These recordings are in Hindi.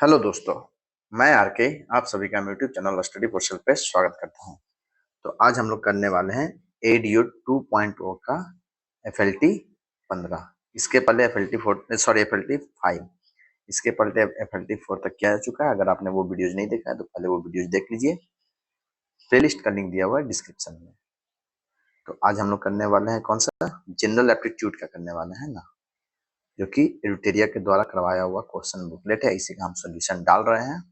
हेलो दोस्तों, मैं आरके आप सभी का यूट्यूब चैनल स्टडी पोर्टल पे स्वागत करता हूं। तो आज हम लोग करने वाले हैं एडीओ 2.0 का एफएलटी 15। इसके पहले एफएलटी 4 सॉरी एफएलटी 5, इसके पहले एफएलटी 4 तक क्या आ चुका है। अगर आपने वो वीडियोज नहीं देखा है तो पहले वो वीडियोज देख लीजिए, प्लेलिस्ट का लिंक दिया हुआ है डिस्क्रिप्शन में। तो आज हम लोग करने वाले हैं कौन सा, जनरल एप्टीट्यूड का करने वाले हैं ना, जो कि एडिटेरिया के द्वारा करवाया हुआ क्वेश्चन बुकलेट है। इसी का हम सोल्यूशन डाल रहे हैं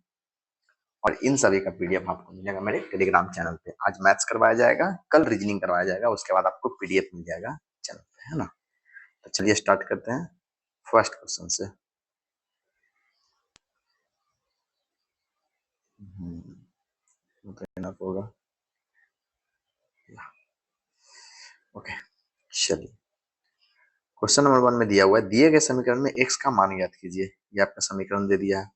और इन सभी का पीडीएफ आपको मिलेगा मेरे टेलीग्राम चैनल पे। आज मैथ्स करवाया जाएगा, कल रीजनिंग करवाया जाएगा, उसके बाद आपको पीडीएफ मिल जाएगा चैनल पे, है ना। तो चलिए स्टार्ट करते हैं फर्स्ट क्वेश्चन से। होगा ओके, चलिए क्वेश्चन नंबर 1 में दिया हुआ है, दिए गए समीकरण में x का मान ज्ञात कीजिए। ये आपका समीकरण दे दिया है।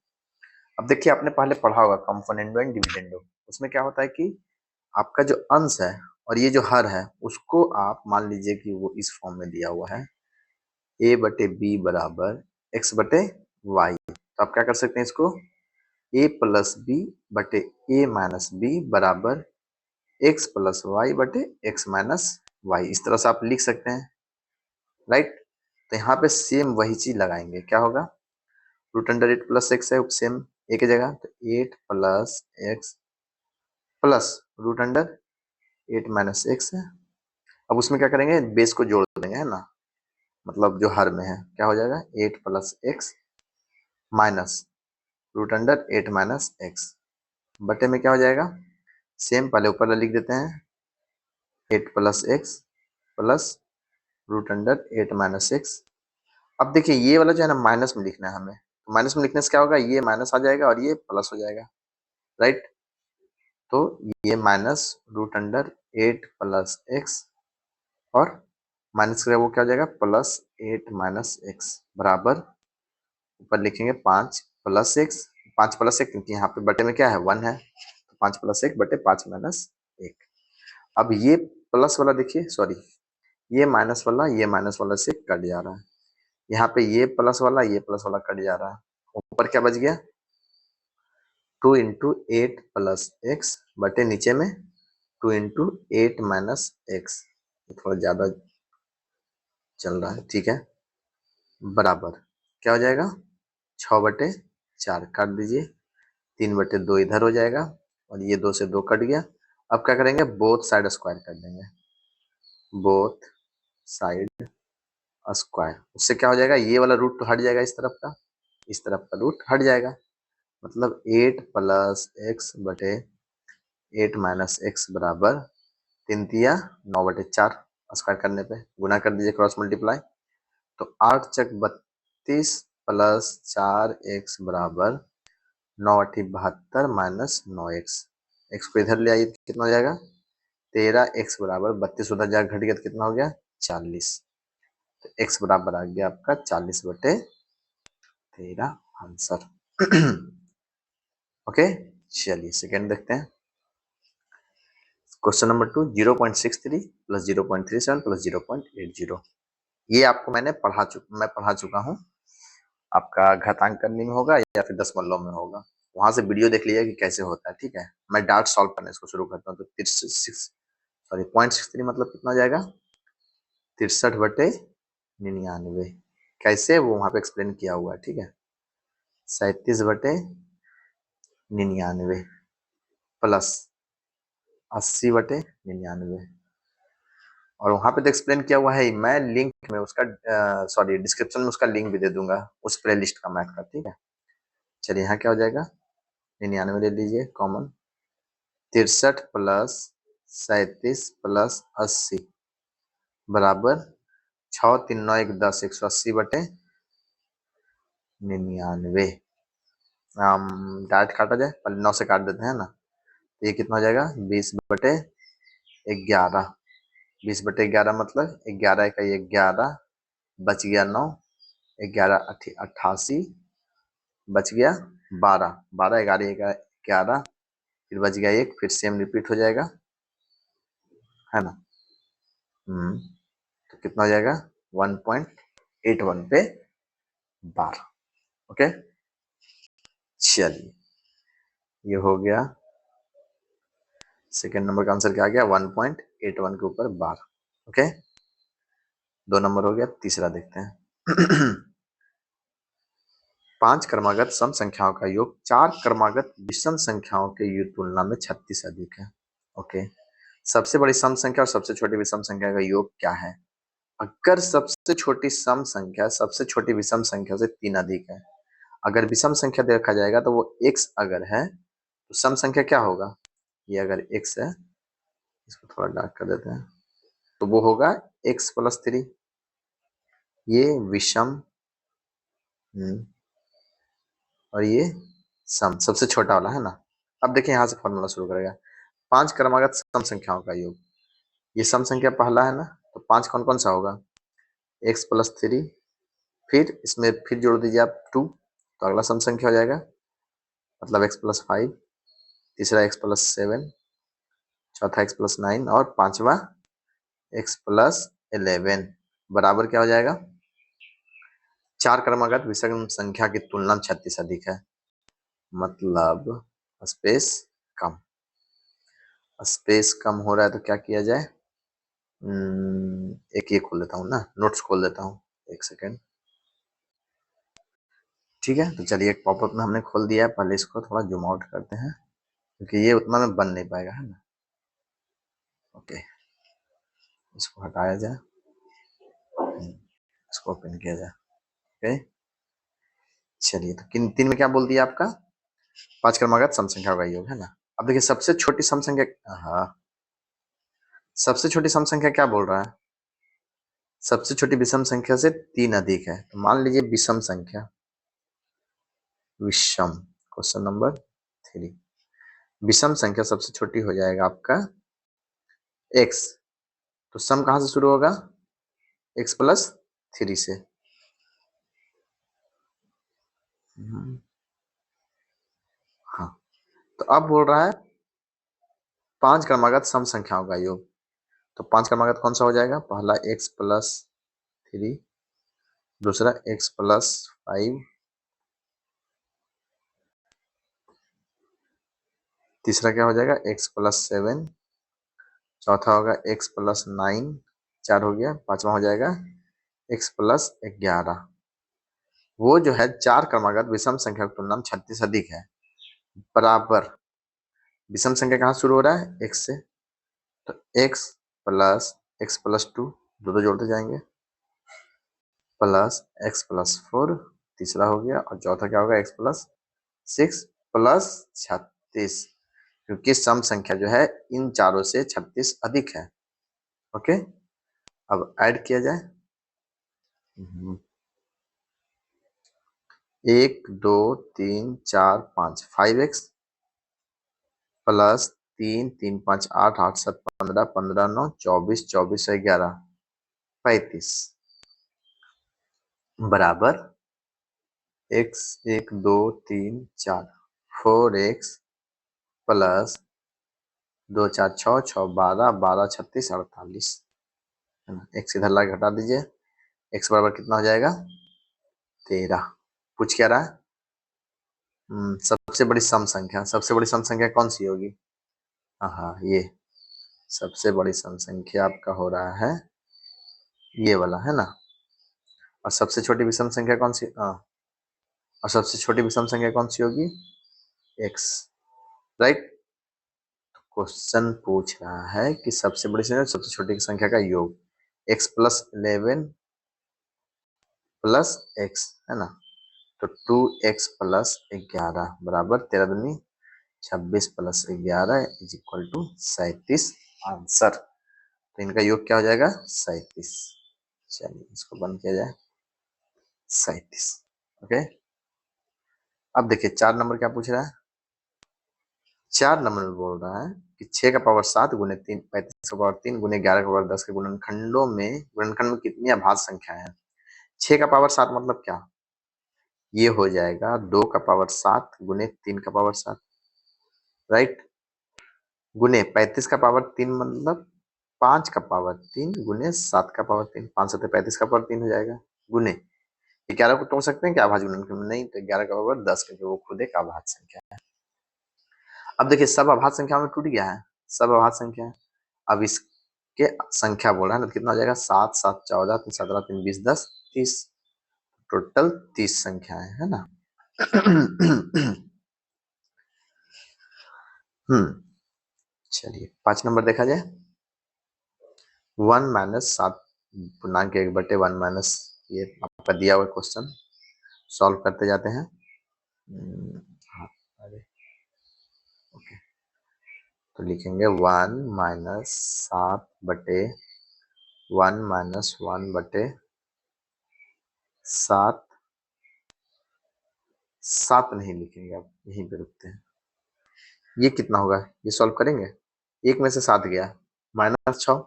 अब देखिए, आपने पहले पढ़ा होगा कंपोनेंडो एंड डिविडेंडो। उसमें क्या होता है कि आपका जो अंश है और ये जो हर है उसको आप मान लीजिए कि वो इस फॉर्म में दिया हुआ है, ए बटे बी बराबर एक्स बटे वाई। तो आप क्या कर सकते हैं, इसको ए प्लस बी बटे ए माइनस बी बराबर एक्स प्लस वाई बटे एक्स माइनस वाई, इस तरह से आप लिख सकते हैं, राइट। तो यहाँ पे सेम वही चीज लगाएंगे, क्या होगा, रूट अंडर 8 प्लस एक्स है, सेम ए की जगह तो 8 plus X plus root under 8 minus X है। अब उसमें क्या करेंगे, बेस को जोड़ देंगे, है ना, मतलब जो हर में है क्या हो जाएगा, 8 plus X minus root under 8 minus X बटे में क्या हो जाएगा, सेम पहले ऊपर लिख देते हैं, 8 plus X plus root under 8 minus X. अब देखिए ये वाला जो है ना माइनस में लिखना है हमें, तो माइनस में लिखने से क्या होगा, ये माइनस आ जाएगा और ये प्लस हो जाएगा, राइट। तो ये minus root under 8 plus X और माइनस का वो क्या हो जाएगा, प्लस 8 माइनस एक्स बराबर ऊपर लिखेंगे 5 प्लस एक्स, 5 प्लस एक क्योंकि यहाँ पे बटे में क्या है 1 है, तो 5 प्लस एक बटे 5 माइनस एक। अब ये प्लस वाला देखिए, सॉरी ये माइनस वाला से कट जा रहा है, यहाँ पे ये प्लस वाला कट जा रहा है, ऊपर क्या बच गया 2 इंटू 8 प्लस एक्स बटे नीचे में 2 इंटू 8 माइनस एक्स, थोड़ा ज्यादा चल रहा है, ठीक है, बराबर क्या हो जाएगा 6/4 काट दीजिए, 3/2 इधर हो जाएगा और ये 2 से 2 कट गया। अब क्या करेंगे, बोथ साइड स्क्वायर कर देंगे, बोथ साइड स्क्वायर, उससे क्या हो जाएगा, ये वाला रूट तो हट जाएगा, इस तरफ का रूट हट जाएगा, मतलब 8 प्लस एक्स बटे 8 माइनस एक्स बराबर 3×9/4 स्क्वायर करने पे गुना कर दीजिए, क्रॉस मल्टीप्लाई, तो 8 चक 32 प्लस 4x बराबर 9×8 = 72 एक्स को इधर ले आइए तो कितना हो जाएगा 13x बराबर 32 उधर जाकर घट गया तो कितना हो गया 40, तो x बराबर आ गया आपका 40/13 आंसर। ओके, चलिए सेकेंड देखते हैं। Question number 2, 0.63 plus 0.37 plus 0.80। ये आपको मैं पढ़ा चुका हूँ, आपका घातांक करने में होगा या फिर दशमलव में होगा, वहां से वीडियो देख लीजिए कि कैसे होता है, ठीक है। मैं डार्ट सॉल्व करने इसको शुरू करता हूँ। तो 0.63 मतलब कितना हो जाएगा 63/99, कैसे वो वहां पे एक्सप्लेन किया हुआ है, ठीक है। 37/99 प्लस 80/99, और वहां पे तो एक्सप्लेन किया हुआ है, मैं लिंक में उसका सॉरी डिस्क्रिप्शन में उसका लिंक भी दे दूंगा उस प्ले लिस्ट का मैथ का, ठीक है। चलिए यहाँ क्या हो जाएगा 99 ले लीजिए कॉमन, 63 प्लस 37 प्लस 80 बराबर 6 3 9 1 10 180/99। डायरेक्ट काटा जाए, पहले 9 से काट देते हैं ना, तो ये कितना हो जाएगा 20/11, 20/11 मतलब 11 का ये 11 बच गया 9, 11 88 बच गया 12, 12 11 11 फिर बच गया 1, फिर सेम रिपीट हो जाएगा, है ना। तो कितना हो जाएगा 1.81 पे 12। ओके, चलिए ये हो गया, सेकेंड नंबर का आंसर क्या आ गया 1.81 के ऊपर बार। ओके, 2 नंबर हो गया, तीसरा देखते हैं। 5 क्रमागत सम संख्याओं का योग 4 क्रमागत विषम संख्याओं के योग तुलना में 36 अधिक है। ओके, सबसे बड़ी सम संख्या और सबसे छोटी विषम संख्या का योग क्या है? अगर सबसे छोटी सम संख्या सबसे छोटी विषम संख्या से 3 अधिक है, अगर विषम संख्या देखा जाएगा तो वो x अगर है तो सम संख्या क्या होगा? ये अगर x है, इसको थोड़ा डार्क कर देते हैं, तो वो होगा x प्लस 3। ये विषम और ये सम, सबसे छोटा वाला है ना। अब देखिए यहाँ से फॉर्मूला शुरू करेगा, 5 क्रमागत सम संख्याओं का योग, ये सम संख्या पहला है ना, तो 5 कौन कौन सा होगा? x प्लस 3, फिर इसमें फिर जोड़ दीजिए आप 2, तो अगला सम संख्या हो जाएगा, मतलब x प्लस 5, तीसरा x प्लस 7, चौथा x प्लस 9 और पांचवा x प्लस 11 बराबर क्या हो जाएगा? 4 क्रमागत विषम संख्या की तुलना में 36 अधिक है, मतलब स्पेस कम। स्पेस कम हो रहा है तो क्या किया जाए? एक ये खोल देता हूँ ना, नोट्स खोल देता हूँ, एक सेकेंड। ठीक है, तो चलिए एक पॉपअप में हमने खोल दिया है, पहले इसको थोड़ा जूम आउट करते हैं क्योंकि ये उतना में बन नहीं पाएगा, है ना। ओके, इसको हटाया जाए, इसको ओपन किया जाए। ओके, चलिए तो किन तीन में क्या बोल दिया आपका? 5 क्रमागत सम संख्या का योग है ना। अब देखिए सबसे छोटी सम संख्या, हाँ सबसे छोटी सम संख्या क्या बोल रहा है? सबसे छोटी विषम संख्या से 3 अधिक है, तो मान लीजिए विषम संख्या, विषम, क्वेश्चन नंबर 3, विषम संख्या सबसे छोटी हो जाएगा आपका x, तो सम कहां से शुरू होगा? x प्लस 3 से। हाँ, तो अब बोल रहा है 5 क्रमागत सम संख्याओं का योग, तो 5 क्रमागत कौन सा हो जाएगा? पहला x प्लस 3, दूसरा x प्लस 5, तीसरा क्या हो जाएगा? x प्लस 7, चौथा होगा x प्लस 9, 4 हो गया, पांचवा हो जाएगा x प्लस 11। वो जो है 4 क्रमागत विषम संख्या की तुलना में 36 अधिक है, बराबर विषम संख्या कहाँ शुरू हो रहा है? x से, तो x प्लस 2, दो जोड़ते जाएंगे, प्लस x प्लस 4, तीसरा हो गया, और चौथा क्या होगा? x प्लस 6 प्लस 36, क्योंकि सम संख्या जो है इन चारों से 36 अधिक है। ओके, अब ऐड किया जाए, 1 2 3 4 5, 5x प्लस 3 3 5 8 8 7 15 15 9 24 24 11 35 बराबर x 1 2 3 4 4x प्लस 2 4 6 6 12 12 36 48, है ना। x इधर ला के हटा दीजिए, x बराबर कितना हो जाएगा? 13। पूछ क्या रहा है? सबसे बड़ी सम संख्या, सबसे बड़ी सम संख्या कौन सी होगी? हाँ, ये सबसे बड़ी सम संख्या आपका हो रहा है ये वाला, है ना। और सबसे छोटी विषम संख्या कौन सी? और सबसे छोटी विषम संख्या कौन सी होगी? x, right. क्वेश्चन पूछ रहा है कि सबसे बड़ी संख्या सबसे छोटी संख्या का योग, x प्लस 11 प्लस x, है ना, तो 2x प्लस 11 बराबर 13 दूनी 26 plus 11 is equal to 37 answer. तो इनका योग क्या हो जाएगा? 37। चलिए इसको बंद किया जाए, 37। ओके, अब देखिए 4 नंबर क्या पूछ रहा है? 4 नंबर में बोल रहा है कि 6 का पावर 7 गुने 3 35 का पावर 3 गुने 11 का पावर 10 के गुणनखंड में कितनी अभाज्य संख्या है? 6 का पावर 7 मतलब क्या? ये हो जाएगा 2 का पावर 7 गुने 3 का पावर 7, राइट, गुने 35 का पावर 3 मतलब 5 का पावर 3 गुने 7 का पावर 3, 5 7 35 का पावर 3 हो जाएगा, गुने 11 को तोड़ सकते हैं क्या अभाज्य गुणनखंड में? नहीं, तो 11 का बराबर 10 क्योंकि वो खुद एक अभाज्य संख्या है। अब देखिए सब अभाज्य संख्या में टूट गया है, सब अभाज्य संख्या है। अब इसके संख्या बोल रहा है ना, तो कितना हो जाएगा? 7 7 14 3 17 3 20 10 30, टोटल 30 संख्याएं है ना। चलिए 5 नंबर देखा जाए। 1 माइनस 7/1 माइनस, ये आपका दिया हुआ क्वेश्चन सॉल्व करते जाते हैं। हाँ, अरे ओके, तो लिखेंगे 1 माइनस 7/1 माइनस 1/7, 7 नहीं लिखेंगे, अब यहीं पे रुकते हैं। ये कितना होगा, ये सॉल्व करेंगे, एक में से 7 गया, -6,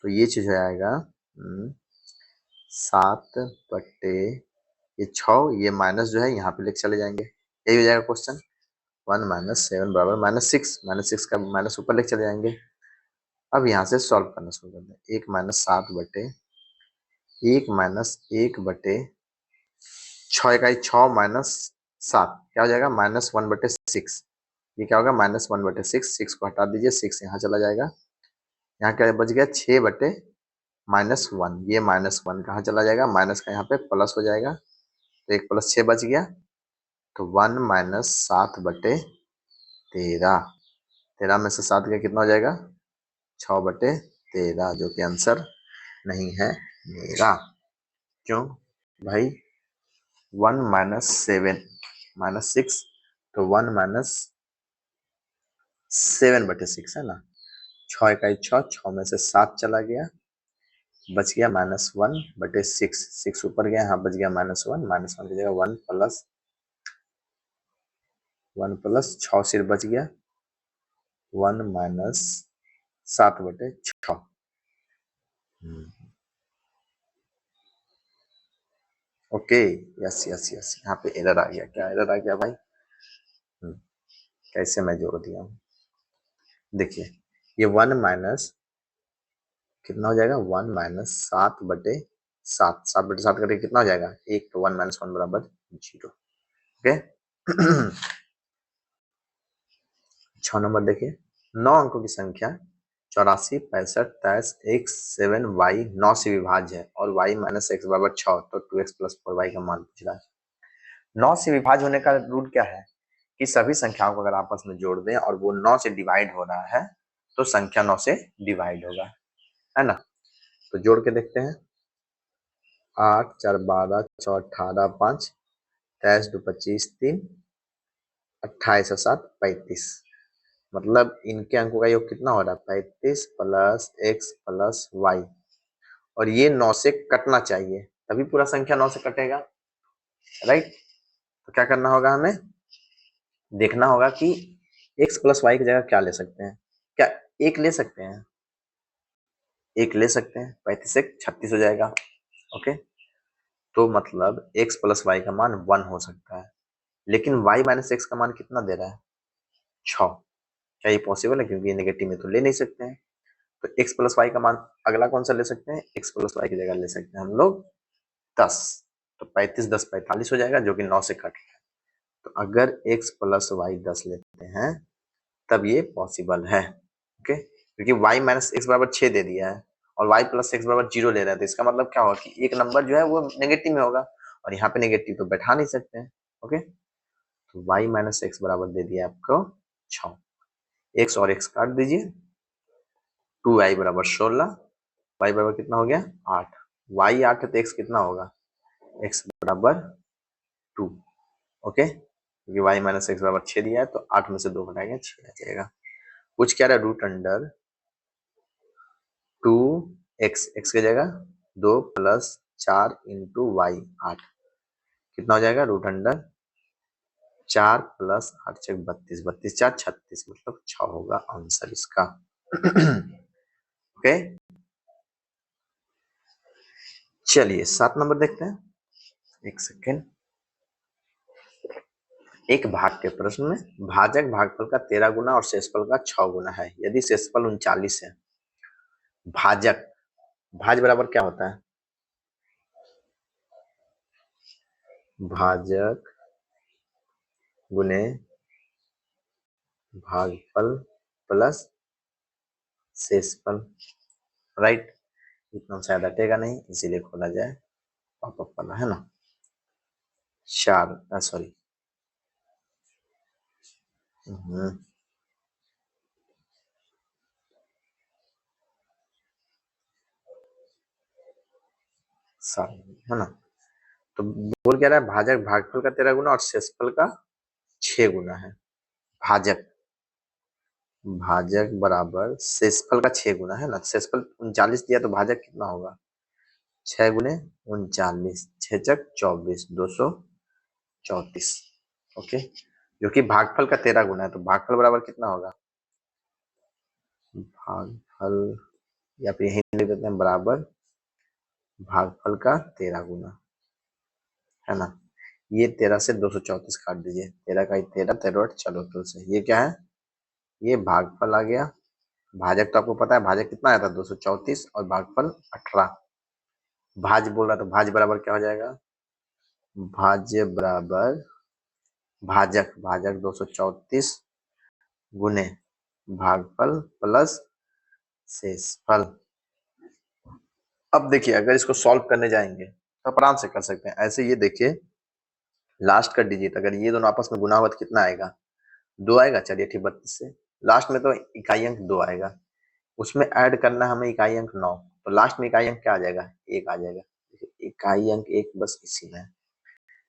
तो ये चीज हो जाएगा 7/, ये 6, ये माइनस जो है यहाँ पे लेके चले जाएंगे, यही हो जाएगा क्वेश्चन। 1 माइनस 7 बराबर -6, -6 का माइनस ऊपर लेके चले जाएंगे। अब यहाँ से सॉल्व करना शुरू कर दें। 1 माइनस 6 माइनस 7 क्या हो जाएगा? -1/6। ये क्या होगा? -1/6, 6 को हटा दीजिए, 6 यहाँ चला जाएगा, यहाँ क्या बच गया? 6/-1, ये -1 कहाँ चला जाएगा? माइनस का यहाँ पे प्लस हो जाएगा, तो 1 + 6 बच गया, तो 1 माइनस 7/13, 13 में से 7 गया, कितना हो जाएगा? 6/13, जो कि आंसर नहीं है मेरा। क्यों भाई? 1 माइनस 7 -6, तो 1 माइनस 7/6 है ना, 6 इकाई 6, 6 में से 7 चला गया, बच गया -1/6, 6 ऊपर गया, यहाँ बच गया -1 की जगह 1 प्लस 6 सिर्फ बच गया, 1 minus 7/6। Okay, yes yes yes, यहाँ पे एरर आ गया। क्या एरर आ गया भाई? कैसे मैं जोड़ दिया हूँ, देखिए ये 1 माइनस कितना हो जाएगा? 1 माइनस 7/7, 7/7 करके कितना हो जाएगा? 1, तो 1 माइनस 1 बराबर 0। ओके। 6 नंबर देखिए, 9 अंकों की संख्या 84 65 23 x 7 y 9 से विभाज्य है और y माइनस एक्स बराबर 6, तो 2x + 4y का मान पूछ रहा है। 9 से विभाज्य होने का रूल क्या है कि सभी संख्याओं को अगर आपस में जोड़ दें और वो 9 से डिवाइड हो रहा है तो संख्या 9 से डिवाइड होगा, है ना। तो जोड़ के देखते हैं। 8 4 12 6 18 5 23 2 25 3 28 और 7 35, मतलब इनके अंकों का योग कितना हो रहा है? 35 + x + y, और ये 9 से कटना चाहिए, तभी पूरा संख्या 9 से कटेगा, राइट। तो क्या करना होगा? हमें देखना होगा कि x + y की जगह क्या ले सकते हैं। क्या एक ले सकते हैं? एक ले सकते हैं, 35 से 36 हो जाएगा। ओके, तो मतलब x + y का मान 1 हो सकता है, लेकिन y माइनस एक्स का मान कितना दे रहा है? 6। क्या ये पॉसिबल है? क्योंकि ये नेगेटिव में तो ले नहीं सकते हैं। तो x + y का मान अगला कौन सा ले सकते हैं? x + y की जगह ले सकते हैं हम लोग 10, तो 35 10 45 हो जाएगा, जो कि 9 से कट रहा है। तो अगर x + y 10 लेते हैं तब ये पॉसिबल है। ओके, क्योंकि y माइनस एक्स बराबर 6 दे दिया है और y + x बराबर 0 ले रहा है, तो इसका मतलब क्या होगा कि एक नंबर जो है वो नेगेटिव में होगा, और यहाँ पे नेगेटिव तो बैठा नहीं सकते हैं। ओके, तो y माइनस एक्स बराबर दे दिया आपको 6, x और x काट दीजिए, 2y बराबर 16, y बराबर कितना हो गया? 8, y 8 है तो x कितना होगा? x बराबर 2। ओके, क्योंकि y माइनस एक्स बराबर 6 दिया है, तो 8 में से 2 घटाएंगे 6 आ जाएगा। कुछ क्या रहा? √2x, x की जगह 2 + 4 × y 8, कितना हो जाएगा? √4 + 8 × 32, 32 4 36, मतलब 6 होगा आंसर इसका। ओके, चलिए 7 नंबर देखते हैं। एक सेकेंड। एक भाग के प्रश्न में भाजक भागफल का 13 गुना और शेषफल का 6 गुना है, यदि शेषफल 39 है। भाजक, भाज बराबर क्या होता है? भाजक गुने भागफल प्लस शेषफल, राइट। इतना शायद हटेगा नहीं, इसीलिए खोला जाए पॉपअप वाला, है ना। 4 सॉरी, है ना। तो बोल क्या रहा है, भाजक भागफल का 13 गुना और शेषफल का 6 गुना है। भाजक भाजक बराबर शेषफल का 6 गुना, है ना। शेषफल 39 दिया तो भाजक कितना होगा, 6 गुने 39, 6 चक 24, 234। ओके, जो कि भागफल का 13 गुना है, तो भागफल बराबर कितना होगा, भागफल या फिर यही लिख देते हैं, बराबर भागफल का 13 गुना, है ना। ये 13 से 234 काट दीजिए, 13 का 13, 13 चलो तो से ये क्या है, ये भागफल आ गया। भाजक तो आपको पता है, भाजक कितना आया था 234 और भागफल 18। भाज बोल रहा तो भाज बराबर क्या हो जाएगा, भाज्य बराबर भाजक भाजक 234 गुने भागफल प्लस शेषफल। अब देखिए, अगर इसको सॉल्व करने जाएंगे तो आप आराम से कर सकते हैं। ऐसे ये देखिए, लास्ट का डिजिट अगर ये दोनों आपस में गुना हुआ तो कितना आएगा, 2 आएगा। चलिए ठीक, 32 से लास्ट में तो इकाई अंक 2 आएगा, उसमें ऐड करना हमें इकाई अंक 9, तो लास्ट में इकाई अंक क्या आ जाएगा, 1 आ जाएगा। इकाई अंक 1 बस इसी में।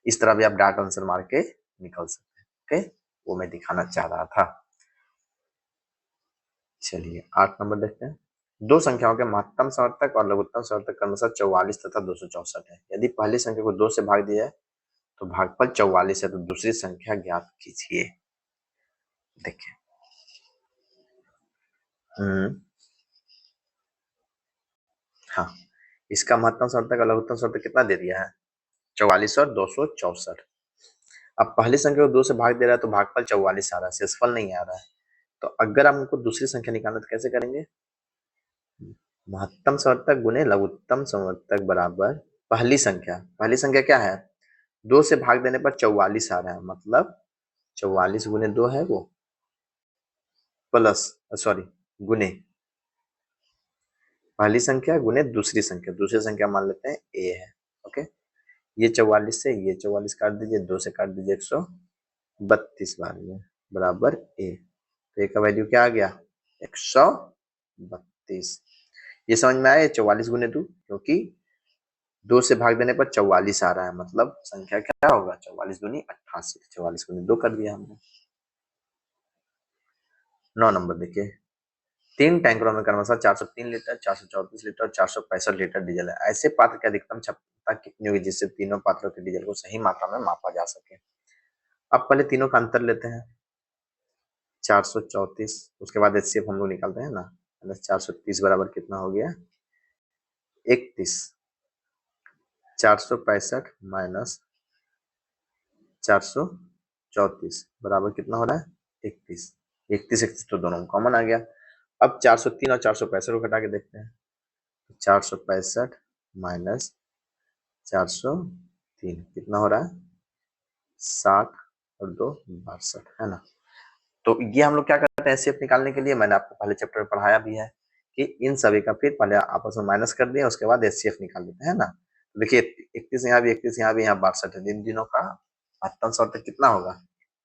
इस तरह भी आप डाटा आंसर मार के निकल सकते हैं। ओके, वो मैं दिखाना चाह रहा था। चलिए 8 नंबर देखते हैं। दो संख्याओं के महत्तम समर्थक और लघुत्तम समर्थक क्रमशः 44 तथा 264 है। यदि पहली संख्या को 2 से भाग दिया है तो भागफल 44 है, तो दूसरी संख्या ज्ञात कीजिए। देखिए, हाँ, इसका महत्तम समर्थक और लघुत्तम समर्थक कितना दे दिया है, 44 और 264। अब पहली संख्या को 2 से भाग दे रहा है तो भागफल 44 आ रहा है, शेषफल नहीं आ रहा है। तो अगर हम उनको दूसरी संख्या निकालना तो कैसे करेंगे, महत्तम समर्थक गुने लघुत्तम समर्थक बराबर पहली संख्या क्या है, 2 से भाग देने पर 44 आ रहा है, मतलब 44 गुने 2 है वो, प्लस सॉरी गुने पहली संख्या गुने दूसरी संख्या मान लेते हैं ए है। ओके, ये 44 से ये 44 काट दीजिए, 2 से काट दीजिए 132 बार में बराबर ए। तो ए का वैल्यू क्या आ गया, 132। ये समझ में आया, 44 गुने 2, क्योंकि 2 से भाग देने पर 44 आ रहा है, मतलब संख्या क्या होगा, 44 दूनी 88, 44 गुने 2 कर दिया हमने। 9 नंबर देखिए, 3 टैंकरों में क्रमशः 403 लीटर, 434 लीटर और 465 लीटर डीजल है। ऐसे पात्र की अधिकतम क्षमता कितनी होगी जिससे तीनों पात्रों के डीजल को सही मात्रा में मापा जा सके। अब पहले तीनों का अंतर लेते हैं, 434, उसके बाद एचसीएफ हम लोग निकालते हैं ना, 430 बराबर कितना हो गया, 31। 465 माइनस 434 बराबर कितना हो रहा है, 31। 31 तो दोनों कॉमन आ गया। अब 403 और 465 को घटा के देखते हैं, 465 माइनस 403 कितना हो रहा है, 60 और 2 62, है ना। तो ये हम लोग क्या करते हैं एचसीएफ निकालने के लिए, मैंने आपको पहले चैप्टर में पढ़ाया भी है कि इन सभी का फिर पहले आपस में माइनस कर दिया, उसके बाद एचसीएफ निकाल देते हैं ना। तो देखिए 31 यहाँ भी, 31 यहाँ भी, यहाँ 62 है, इन दिनों का महत्तम समर्थक कितना होगा,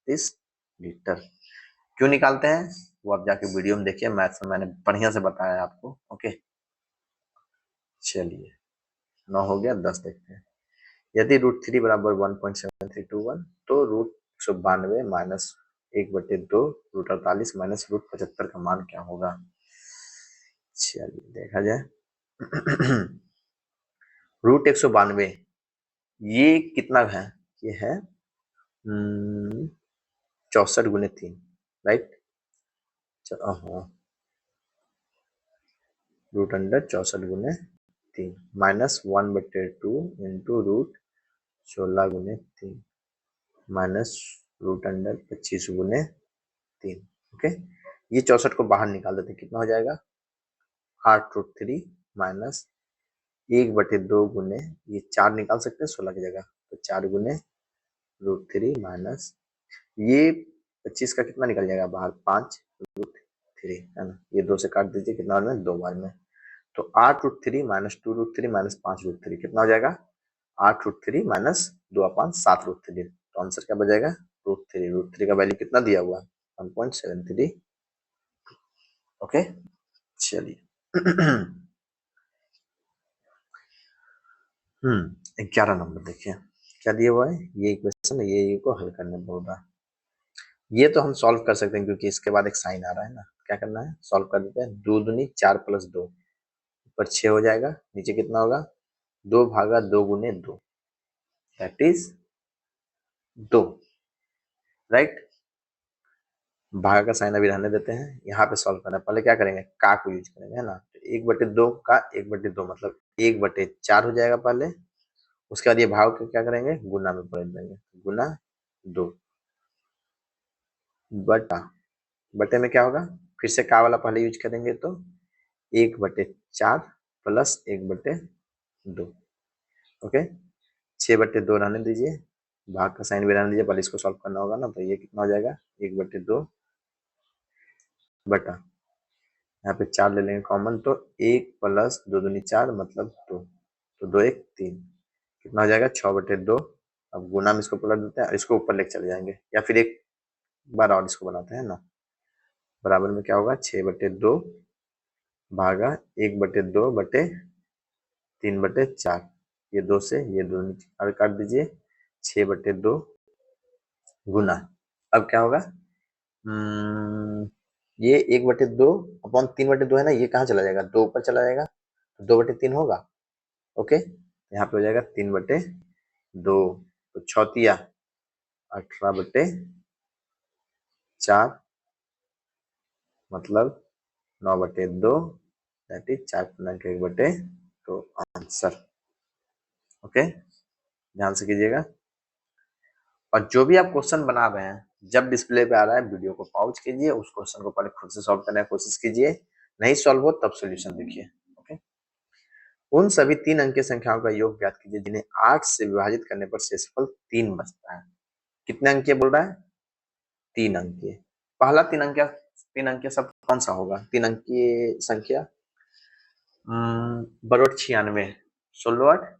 30 लीटर। क्यों निकालते हैं वो आप जाके वीडियो में देखिए, मैथ्स में मैंने बढ़िया से बताया आपको। ओके, चलिए 9 हो गया, 10 देखते हैं। यदि √3 बराबर 1.7321 तो √192 माइनस 1/2 √48 माइनस √75 का मान क्या होगा। चलिए देखा जाए। √192 ये कितना है, ये है 64 गुने 3, राइट। √64 गुने 3 माइनस 1/2 इंटू √16 गुने 3 माइनस √25 गुने 3। ओके, ये 64 को बाहर निकाल देते, कितना हो जाएगा, 8√3 माइनस 1/2 गुने, ये 4 निकाल सकते हैं 16 की जगह, तो 4 गुने √3 माइनस ये 25 का कितना निकल जाएगा बाहर, 5√3 है ना। ये 2 से काट दीजिए, कितना बार में, 2 बार में। तो 8√3 माइनस 2√3 माइनस 5√3 कितना हो जाएगा, 8√3 माइनस 2/7√3। तो आंसर क्या बचेगा, √3। √3 का वैल्यू कितना दिया हुआ है, 1.73। ओके, चलिए 11 नंबर देखिए क्या दिया हुआ है। ये इक्वेशन है, ये को हल करने बोल रहा है। ये तो हम सॉल्व कर सकते हैं क्योंकि इसके बाद एक साइन आ रहा है ना। क्या करना है, सॉल्व कर देते हैं। 2 दूनी 4 प्लस 2 ऊपर 6 हो जाएगा, नीचे कितना होगा, 2 भागा 2 गुने 2 दैट इज 2, राइट। भागा का साइन अभी रहने देते हैं, यहाँ पे सॉल्व करना है। पहले क्या करेंगे, का को यूज करेंगे, है ना। तो 1/2 का 1/2 मतलब 1/4 हो जाएगा पहले। उसके बाद ये भाग के क्या करेंगे, गुना में पलट देंगे, गुना 2 बटा, बटे में क्या होगा, फिर से का वाला पहले यूज करेंगे तो 1/4 प्लस 1/2। ओके, 6/2 रहने दीजिए, भाग का साइन भी रहने दीजिए, पहले इसको सॉल्व करना होगा ना। तो ये कितना हो जाएगा, 1/2 बटा, यहाँ पे 4 ले लेंगे कॉमन, तो 1 प्लस 2 दूनी 4 मतलब 2, तो 2 1 3 कितना हो जाएगा, 6/2। अब गुना में इसको पलट देते हैं, इसको ऊपर लेके चले जाएंगे, या फिर एक बार और इसको बनाते हैं ना। बराबर में क्या होगा, 6/2 भागा 1/2 बटे 3/4। ये 2 से ये 2 और काट दीजिए, 6/2 गुना। अब क्या होगा, ये 1/2 अपॉन 3/2 है ना, ये कहाँ चला जाएगा, 2 ऊपर चला जाएगा, तो 2/3 होगा। ओके, यहाँ पे हो जाएगा 3/2, तो चौथिया 18/4 मतलब 9/2 दैट इज 4×1/2 आंसर। ओके, ध्यान से कीजिएगा। और जो भी आप क्वेश्चन बना रहे हैं, जब डिस्प्ले पे आ रहा है वीडियो को पॉज कीजिए, उस क्वेश्चन को पहले खुद से सॉल्व करने की कोशिश कीजिए, नहीं सॉल्व हो तब सॉल्यूशन देखिए। ओके, उन सभी 3 अंकीय संख्याओं का योग ज्ञात कीजिए जिन्हें 8 से विभाजित करने पर शेषफल 3 बचता है। कितने अंकीय बोल रहा है, 3 अंकीय। पहला 3 अंकीय शब्द कौन सा होगा, 3 अंकीय संख्या, बरोट 96, 16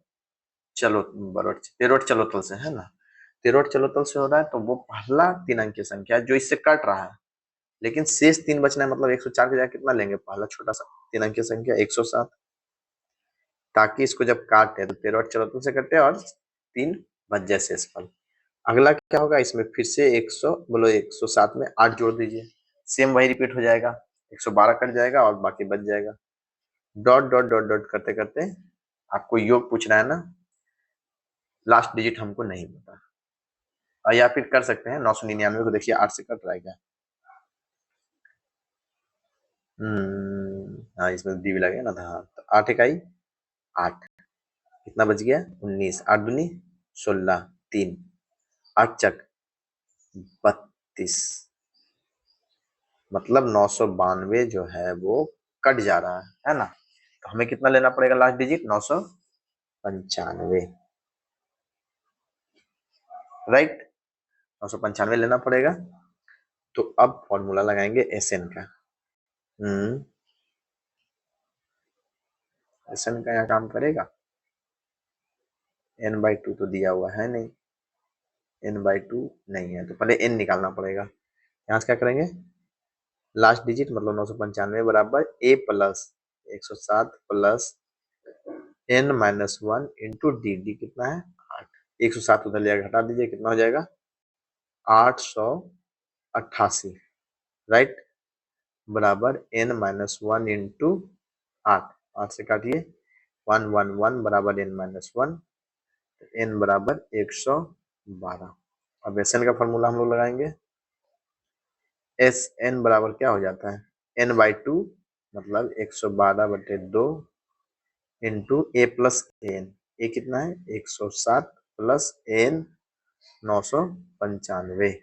चलो बरोट 13 चलोतल से, है ना। 13 चलोतल से हो रहा है, तो वो पहला 3 अंकीय संख्या जो इससे कट रहा है, लेकिन शेष 3 बचना है, मतलब 104 की जगह कितना लेंगे, पहला छोटा सा 3 अंकीय संख्या 107, ताकि इसको जब काटे तो 13 चलोतल से कटे और 3 बच जाए शेषफल। अगला क्या होगा, इसमें फिर से 107 में 8 जोड़ दीजिए, सेम वही रिपीट हो जाएगा, 112 कट जाएगा और बाकी बच जाएगा। डॉट डॉट डॉट डॉट करते करते आपको योग पूछना है ना, लास्ट डिजिट हमको नहीं पता, और या फिर कर सकते हैं 999 को, देखिए 8 से कट रहेगा। हाँ, इसमें डी भी लगेगा ना था। तो 8 इकाई 8, कितना बच गया, 19, 8 दूनी 16, 3, 8 चक 32, मतलब 992 जो है वो कट जा रहा है ना। तो हमें कितना लेना पड़ेगा लास्ट डिजिट, 995, राइट, 995 लेना पड़ेगा। तो अब फॉर्मूला लगाएंगे एस एन का। एस एन का यहाँ काम करेगा, n/2 तो दिया हुआ है नहीं, n/2 नहीं है, तो पहले n निकालना पड़ेगा। यहाँ से क्या करेंगे, लास्ट डिजिट मतलब 995 बराबर a plus 107 plus n-1 into D, D कितना है 8, 107 उधर ले घटा दीजिए, कितना हो जाएगा 888, राइट, बराबर n-1 इंटू 8, 8 से काटिए 111 बराबर n-1, n बराबर 112। अब एस एन का फॉर्मूला हम लोग लगाएंगे, एस एन बराबर क्या हो जाता है, n/2 मतलब 112/2 इंटू ए प्लस एन, ए कितना है 107 प्लस एन 995,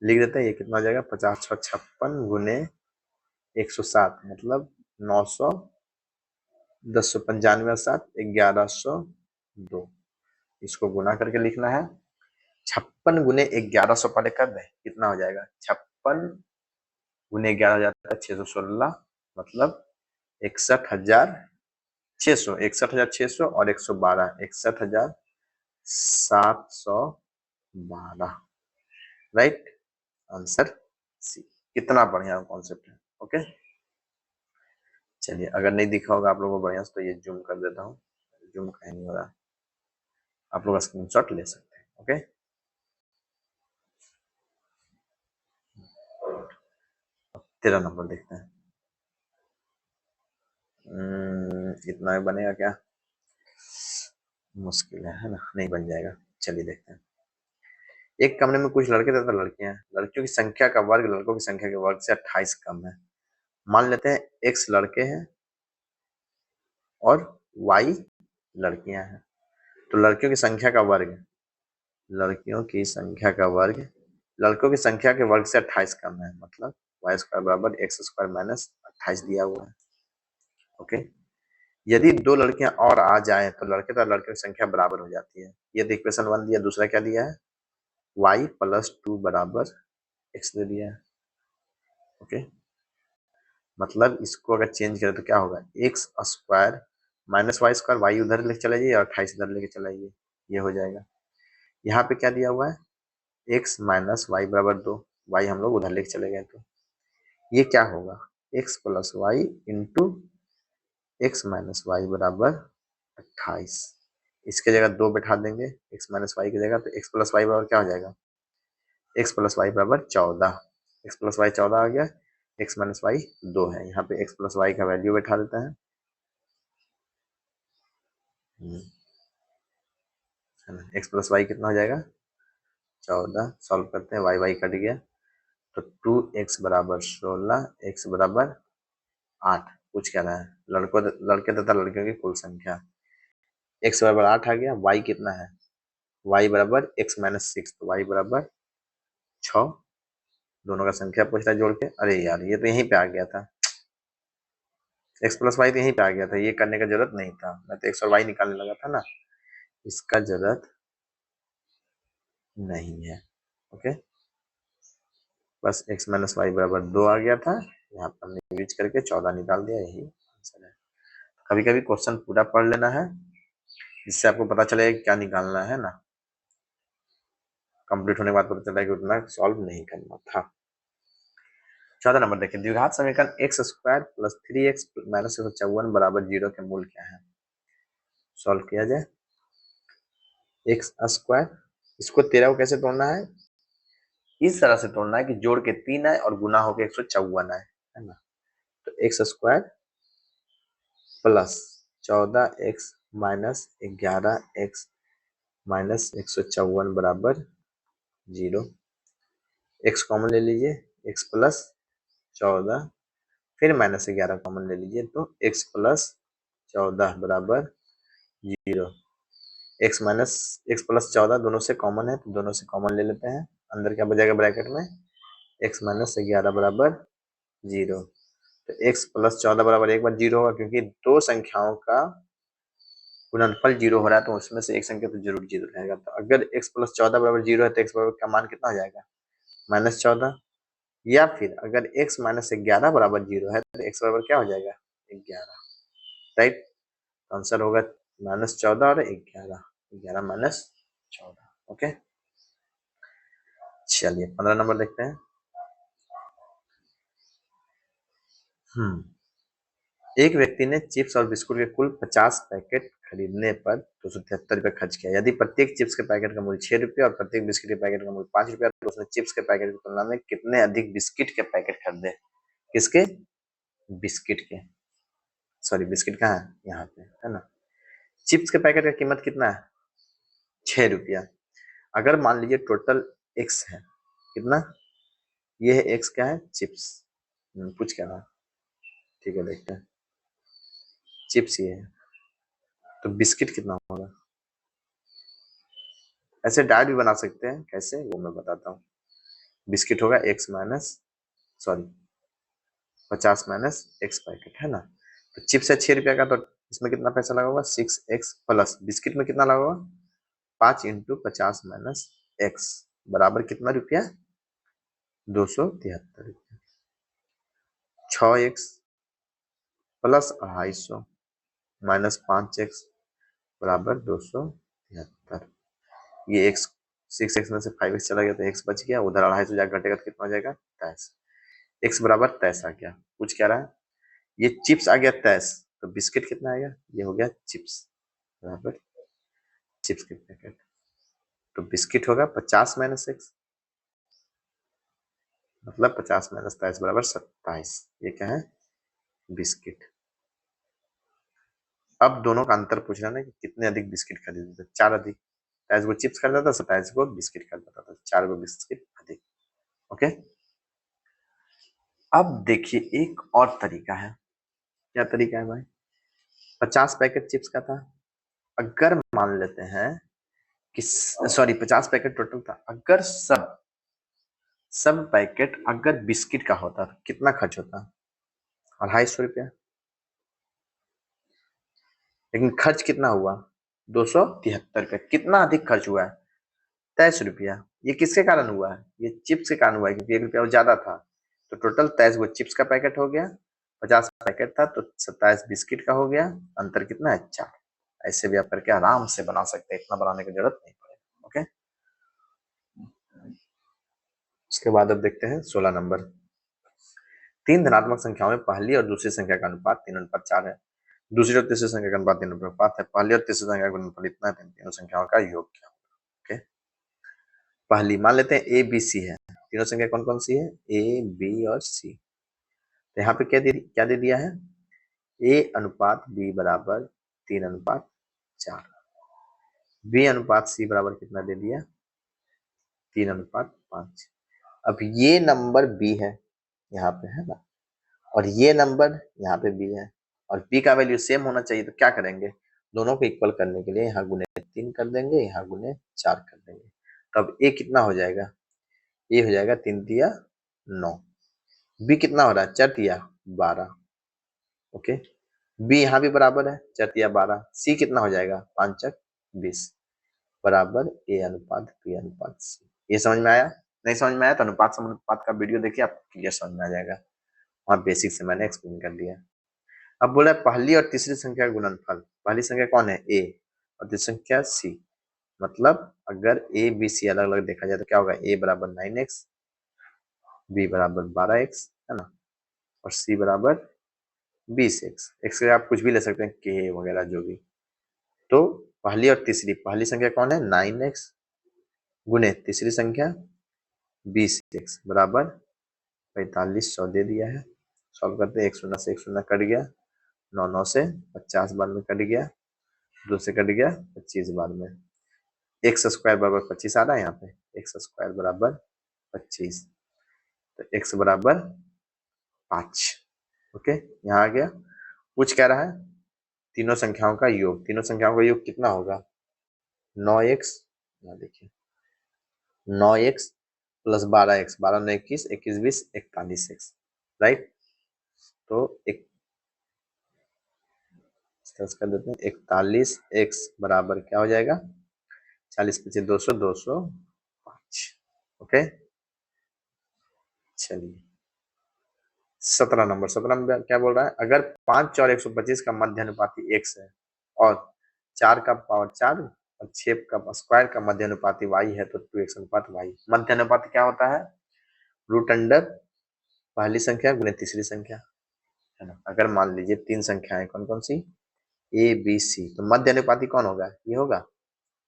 लिख देते हैं। ये कितना हो जाएगा 50 56 गुने 107 मतलब 900, 1095 7 1102, इसको गुना करके लिखना है। 56 गुने 1100 पहले कर दे, कितना हो जाएगा? 56 गुने 11 हो जाता है 616, मतलब 61,600, 61,600 और 112, 61,712, राइट आंसर सी। कितना बढ़िया कॉन्सेप्ट है। ओके चलिए, अगर नहीं दिखा होगा आप लोगों को बढ़िया से तो ये जूम कर देता हूँ, जूम कहीं नहीं हो रहा, आप लोग स्क्रीनशॉट ले सकते हैं। ओके 13 नंबर देखते हैं। इतना ही बनेगा क्या? मुश्किल है ना, नहीं बन जाएगा। चलिए देखते हैं। एक कमरे में कुछ लड़के तथा लड़कियां हैं। लड़कियों की संख्या का वर्ग लड़कों की संख्या के वर्ग से 28 कम है। मान लेते हैं x लड़के हैं और y लड़कियां हैं। तो लड़कियों की संख्या का वर्ग, लड़कियों की संख्या का वर्ग लड़कों की संख्या के वर्ग से 28 कम है, मतलब वाई स्क्वायर बराबर एक्स स्क्वायर माइनस 28 दिया हुआ है। ओके यदि दो लड़कियां और आ जाएं तो लड़के तथा लड़कियों की संख्या बराबर हो जाती है। ये तो इक्वेशन 1 दिया, दूसरा क्या दिया है? y प्लस 2 बराबर x दे दिया है। ओके मतलब इसको अगर चेंज करें तो क्या होगा? X square minus Y square, Y उधर लेके चला जाइए और 28 इधर लेके चला जाइए, ये हो जाएगा। यहाँ पे क्या दिया हुआ है? एक्स माइनस वाई बराबर 2, वाई हम लोग उधर लेके चले गए, तो ये क्या होगा? X plus Y into X minus Y बराबर 28। इसके जगह 2 बैठा देंगे एक्स माइनस वाई की जगह, तो एक्स प्लस वाई बराबर क्या हो जाएगा? एक्स प्लस वाई बराबर 14। एक्स प्लस वाई 14 आ गया, एक्स माइनस वाई 2 है। यहाँ पे एक्स प्लस वाई का वैल्यू बैठा देते हैं, है ना। एक्स प्लस वाई कितना हो जाएगा? 14। सॉल्व करते हैं, वाई वाई कट गया, तो 2x बराबर 16, x बराबर 8। पूछ क्या रहा है? लड़के तथा लड़कियों की कुल संख्या। x बराबर 8 आ गया, y कितना है? y बराबर x माइनस 6, तो y बराबर 6। दोनों का संख्या पूछ रहा है जोड़ के। अरे यार ये तो यहीं पे आ गया था, x प्लस वाई तो यहीं पे आ गया था, ये करने का जरूरत नहीं था। मैं तो x और y निकालने लगा था ना, इसका जरूरत नहीं है। ओके बस x माइनस वाई बराबर 2 आ गया था, यहाँ पर हमने यूज करके 14 निकाल दिया, यही आंसर है। कभी कभी क्वेश्चन पूरा पढ़ लेना है, जिससे आपको पता चलेगा क्या निकालना है ना। कंप्लीट होने के बाद पता चला कि उतना सॉल्व नहीं करना था। 14 नंबर देखिए, द्विघात समीकरण x square plus 3x minus 154 बराबर 0 के मूल क्या है? सॉल्व किया जाए। एक्स स्क्वायर, इसको 13 को कैसे तोड़ना है? इस तरह से तोड़ना है कि जोड़ के 3 आए और गुना होके 154 आए, है ना। तो x square plus 14x minus 11x minus 154 बराबर 0। एक्स कॉमन ले लीजिए, एक्स प्लस 14 फिर माइनस 11 कॉमन ले लीजिए, तो x प्लस 14 बराबर 0। x माइनस एक्स प्लस 14 दोनों से कॉमन है, तो दोनों से कॉमन ले लेते हैं। अंदर क्या बचेगा ब्रैकेट में? x माइनस 11 बराबर 0। तो x प्लस 14 बराबर एक बार 0 होगा, क्योंकि दो संख्याओं का गुणनफल 0 हो रहा है, तो उसमें से एक संख्या तो जरूर 0 रहेगा। तो अगर x प्लस 14 बराबर 0 है तो x बराबर का मान कितना हो जाएगा? माइनस 14। या फिर अगर x माइनस 11 बराबर 0 है तो x बराबर क्या हो जाएगा? 11, राइट। आंसर होगा माइनस 14 और 11, 11 माइनस 14। ओके चलिए 15 नंबर देखते हैं। एक व्यक्ति ने चिप्स और बिस्कुट के कुल 50 पैकेट खरीदने पर 273 रुपये खर्च किया। यदि प्रत्येक चिप्स के पैकेट का मूल्य 6 रुपये और प्रत्येक बिस्किट के पैकेट का मूल्य 5 रुपये, तो उसने चिप्स के पैकेट की तुलना में कितने अधिक बिस्किट के पैकेट खरीदे? किसके? बिस्किट के। सॉरी बिस्किट कहाँ है? यहाँ पे, है ना। चिप्स के पैकेट का कीमत कितना है? 6 रुपया। अगर मान लीजिए टोटल एक्स है, कितना? ये है एक्स, क्या है? चिप्स। पूछ क्या रहा? ठीक है देखते हैं। चिप्स ये है, तो बिस्किट कितना होगा? ऐसे डायरेक्ट भी बना सकते हैं, कैसे वो मैं बताता हूँ। बिस्किट होगा x minus, sorry 50 minus x packet, है ना। तो चिप्स है 6 रुपया का, तो इसमें कितना पैसा लगा होगा? 6x प्लस बिस्किट में कितना लगा होगा? 5 इंटू 50 माइनस x बराबर कितना रुपया, 273 रुपया। 6x प्लस 250 माइनस 5x बराबर 273। ये x 6x में से 5x चला गया तो x बच गया, उधर 250 जाकर घटेगा तो कितना हो जाएगा, 23। x बराबर 23 आ गया। कुछ कह रहा है ये चिप्स आ गया 23, तो बिस्किट कितना आएगा, ये हो गया चिप्स बराबर चिप्स के पैकेट। तो बिस्किट होगा 50 माइनस x, मतलब 50 माइनस 23 बराबर 27। ये क्या है, बिस्किट। अब दोनों का अंतर पूछ रहा है ना कि कितने अधिक बिस्किट खरीदते थे, 4 अधिक। 23 को चिप्स खरीदा था, 27 को बिस्किट खरीदा था, 4 को बिस्किट अधिक। ओके, अब देखिए एक और तरीका है। क्या तरीका है भाई, 50 पैकेट चिप्स का था, अगर मान लेते हैं कि सॉरी 50 पैकेट टोटल था, अगर सब पैकेट अगर बिस्किट का होता तो कितना खर्च होता, 250 रुपया। लेकिन खर्च कितना हुआ, 273 रुपया। कितना अधिक खर्च हुआ है, 23 रुपया। ये किसके कारण हुआ है, ये चिप्स के कारण हुआ है, क्योंकि 1 रुपया ज्यादा था। तो टोटल 23 वो चिप्स का पैकेट हो गया, 50 पैकेट था तो 27 बिस्किट का हो गया। अंतर कितना है, 4। ऐसे भी आप करके आराम से बना सकते हैं, इतना बनाने की जरूरत नहीं पड़ेगा। ओके, उसके बाद अब देखते हैं 16 नंबर। 3 धनात्मक संख्याओं में पहली और दूसरी संख्या का अनुपात 3:4 है। दूसरी और तीसरी संख्या का अनुपात 3:5 है। पहली और तीसरी संख्या का गुणनफल इतना है, तीनों संख्याओं का योग क्या होगा। ओके, पहली मान लेते हैं ए बी सी है। तीनों संख्या कौन कौन सी है, ए बी और सी। तो यहाँ पे क्या दे दिया है, ए अनुपात बी बराबर 3:4, बी अनुपात सी बराबर कितना दे दिया, 3:5। अब ये नंबर बी है यहाँ पे, है ना, और ये नंबर यहाँ पे बी है, और बी का वैल्यू सेम होना चाहिए। तो क्या करेंगे, दोनों को इक्वल करने के लिए यहाँ गुने 3 कर देंगे, यहाँ गुने 4 कर देंगे। तब ए कितना हो जाएगा, ए हो जाएगा 3 तिया 9। बी कितना हो रहा है, 4 तिया 12। ओके, बी यहाँ भी बराबर है, 4 तिया 12। सी कितना हो जाएगा, 5 चक 20 बराबर ए अनुपात बी अनुपात सी। ये समझ में आया, नहीं समझ में आया तो अनुपात समानुपात का वीडियो देखिए, आपको क्लियर समझ में आ जाएगा। वहाँ बेसिक से मैंने एक्सप्लेन कर दिया। अब बोला पहली और तीसरी संख्या का गुणनफल। पहली संख्या कौन है, ए, और तीसरी संख्या सी। मतलब अगर ए बी सी अलग अलग देखा जाए तो क्या होगा, ए बराबर 9x, बी बराबर 12x, है ना, और सी बराबर 20x। एक्स से आप कुछ भी ले सकते हैं, के वगैरह जो भी। तो पहली और तीसरी, पहली संख्या कौन है, 9x गुने तीसरी संख्या 20x बराबर 4500 दे दिया है। सॉल्व करते हैं, एक शून्य से एक शून्य कट गया, 9 से 50 बार में कट गया, 2 से कट गया 25 बार में। एक्स स्क्वायर बराबर 25 आ रहा है यहाँ पे, एक्स स्क्वायर बराबर 25, तो एक्स बराबर 5। ओके, यहाँ आ गया। कुछ कह रहा है तीनों संख्याओं का योग, तीनों संख्याओं का योग कितना होगा, 9x, यहाँ देखिए 9x plus 12x, 12 9 21, 21 20 41x, right. तो एक कर देते हैं, 41x बराबर क्या हो जाएगा, 40 पीछे 200, 205। ओके, चलिए 17 नंबर। 17 नंबर क्या बोल रहा है, अगर 5 और 125 का मध्य अनुपाती x है, और 4 का पावर 4 और 6 का स्क्वायर का मध्य अनुपाती y है, तो 2x अनुपात y। मध्य अनुपात क्या होता है, रूट अंडर पहली संख्या गुने तीसरी संख्या, है ना। अगर मान लीजिए 3 संख्याएं, कौन कौन सी, ए बी सी, तो मध्य अनुपाती कौन होगा, ये होगा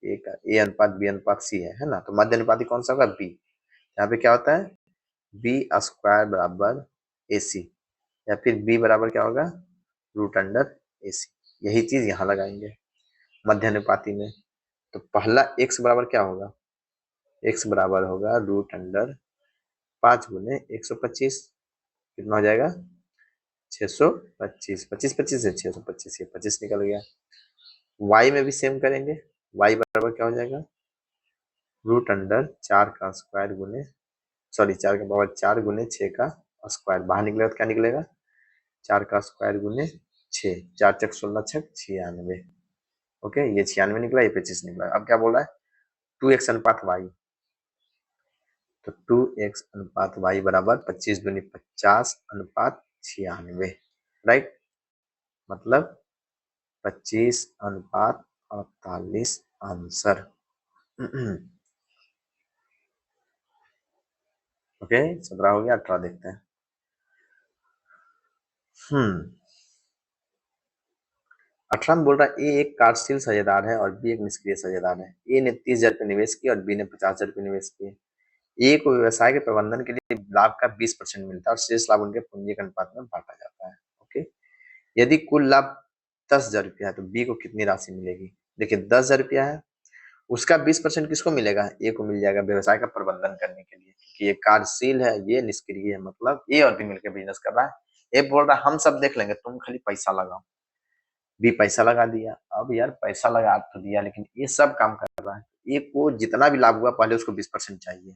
ए का, ए अनुपात बी अनुपात सी है ना। तो मध्य अनुपाती कौन सा होगा, बी। यहाँ पे क्या होता है, बी स्क्वायर बराबर ए सी, या फिर बी बराबर क्या होगा, रूट अंडर ए सी। यही चीज यहाँ लगाएंगे मध्य अनुपाती में। तो पहला x बराबर क्या होगा, x बराबर होगा रूट अंडर 5 गुने 125, कितना हो जाएगा, 625। 25 25 से 625, ये 25 निकल गया। y में भी सेम करेंगे, y बराबर क्या हो जाएगा, रूट अंडर 4 का स्क्वायर गुने, सॉरी 4 का पावर 4 गुने 6 का स्क्वायर, बाहर निकलेगा तो क्या निकलेगा, 4 का स्क्वायर गुने 6, 4 चक 16 छक 96। ओके, ये 96 निकला, ये 25 निकला। अब क्या बोल रहा है, 2x अनुपात y। तो 2x अनुपात y बराबर 25 दूनी 50 अनुपात 96, राइट। मतलब 25 अनुपात 48 आंसर। ओके, 17 हो गया, 18 देखते हैं। 18 में बोल रहा है ए एक कार्यशील साझेदार है और बी एक निष्क्रिय साझेदार है। ए ने 30,000 रुपये निवेश किए और बी ने 50,000 रुपये निवेश किए। ए को व्यवसाय के प्रबंधन के लिए लाभ का 20% मिलता है और शेष लाभ उनके पूंजी के अनुपात में बांटा जाता है। ओके, यदि कुल लाभ 10,000 रुपया है तो बी को कितनी राशि मिलेगी? देखिए 10,000 रुपया है, उसका 20% किसको मिलेगा? ए को मिल जाएगा व्यवसाय का प्रबंधन करने के लिए, क्योंकि ये कार्यशील है, ये निष्क्रिय है, मतलब ए और बी मिलकर बिजनेस कर रहा है। ए बोल रहा है हम सब देख लेंगे, तुम खाली पैसा लगाओ। बी पैसा लगा दिया। अब यार पैसा लगा तो दिया, लेकिन ये सब काम कर रहा है। ए को जितना भी लाभ हुआ पहले उसको 20% चाहिए,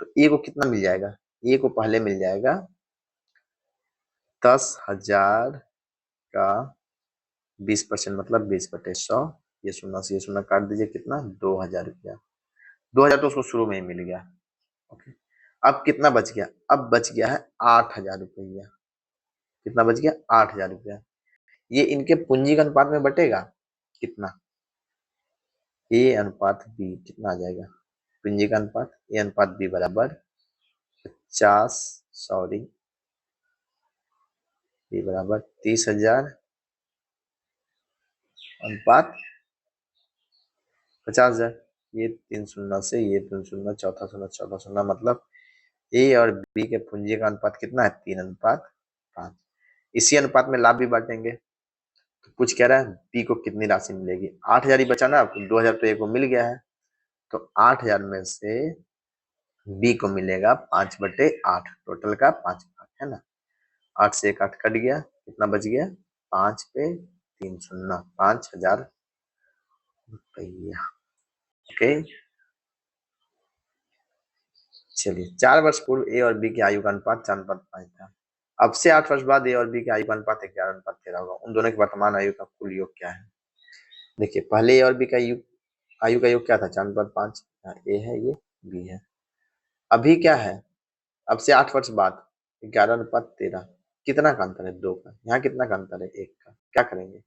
तो ए को कितना मिल जाएगा? ए को पहले मिल जाएगा 10,000 का 20% मतलब 20/100। ये शून्य से ये शून्य काट दीजिए, कितना? 2,000 रुपया। 2,000 तो उसको शुरू में ही मिल गया। ओके, अब कितना बच गया? अब बच गया है 8,000 रुपया। कितना बच गया? 8,000 रुपया। ये इनके पूंजी के अनुपात में बटेगा कितना? ए अनुपात बी कितना आ जाएगा? पूंजी का अनुपात ए अनुपात बी बराबर 50, सॉरी, बी बराबर 30,000 अनुपात 50,000। ये 3 शून्य से ये 3 शून्य, चौथा शून्य, चौथा शून्य, मतलब ए और बी के पूंजी का अनुपात कितना है? 3:5। इसी अनुपात में लाभ भी बांटेंगे। तो कुछ कह रहा है बी को कितनी राशि मिलेगी? 8,000 ही बचा ना, 2,000 तो ए को मिल गया है, तो 8,000 में से बी को मिलेगा 5/8, टोटल का 5 भाग, है ना। 8 से 1 8 कट गया, कितना बच गया? 5 पे 3 शून्य, 5,000 रुपया। ओके, चलिए 4 वर्ष पूर्व ए और बी की आयु का अनुपात 4:5 था। अब से 8 वर्ष बाद ए और बी की आयु का अनुपात 11:13 होगा। उन दोनों की वर्तमान आयु का कुल योग क्या है? देखिए पहले ए और बी का आयु का योग क्या था? 4:5। ए है, ये बी है। अभी क्या है? अब से 8 वर्ष बाद 11:13। कितना का अंतर है? 2 का। यहाँ कितना का अंतर है? 1 का। क्या करेंगे?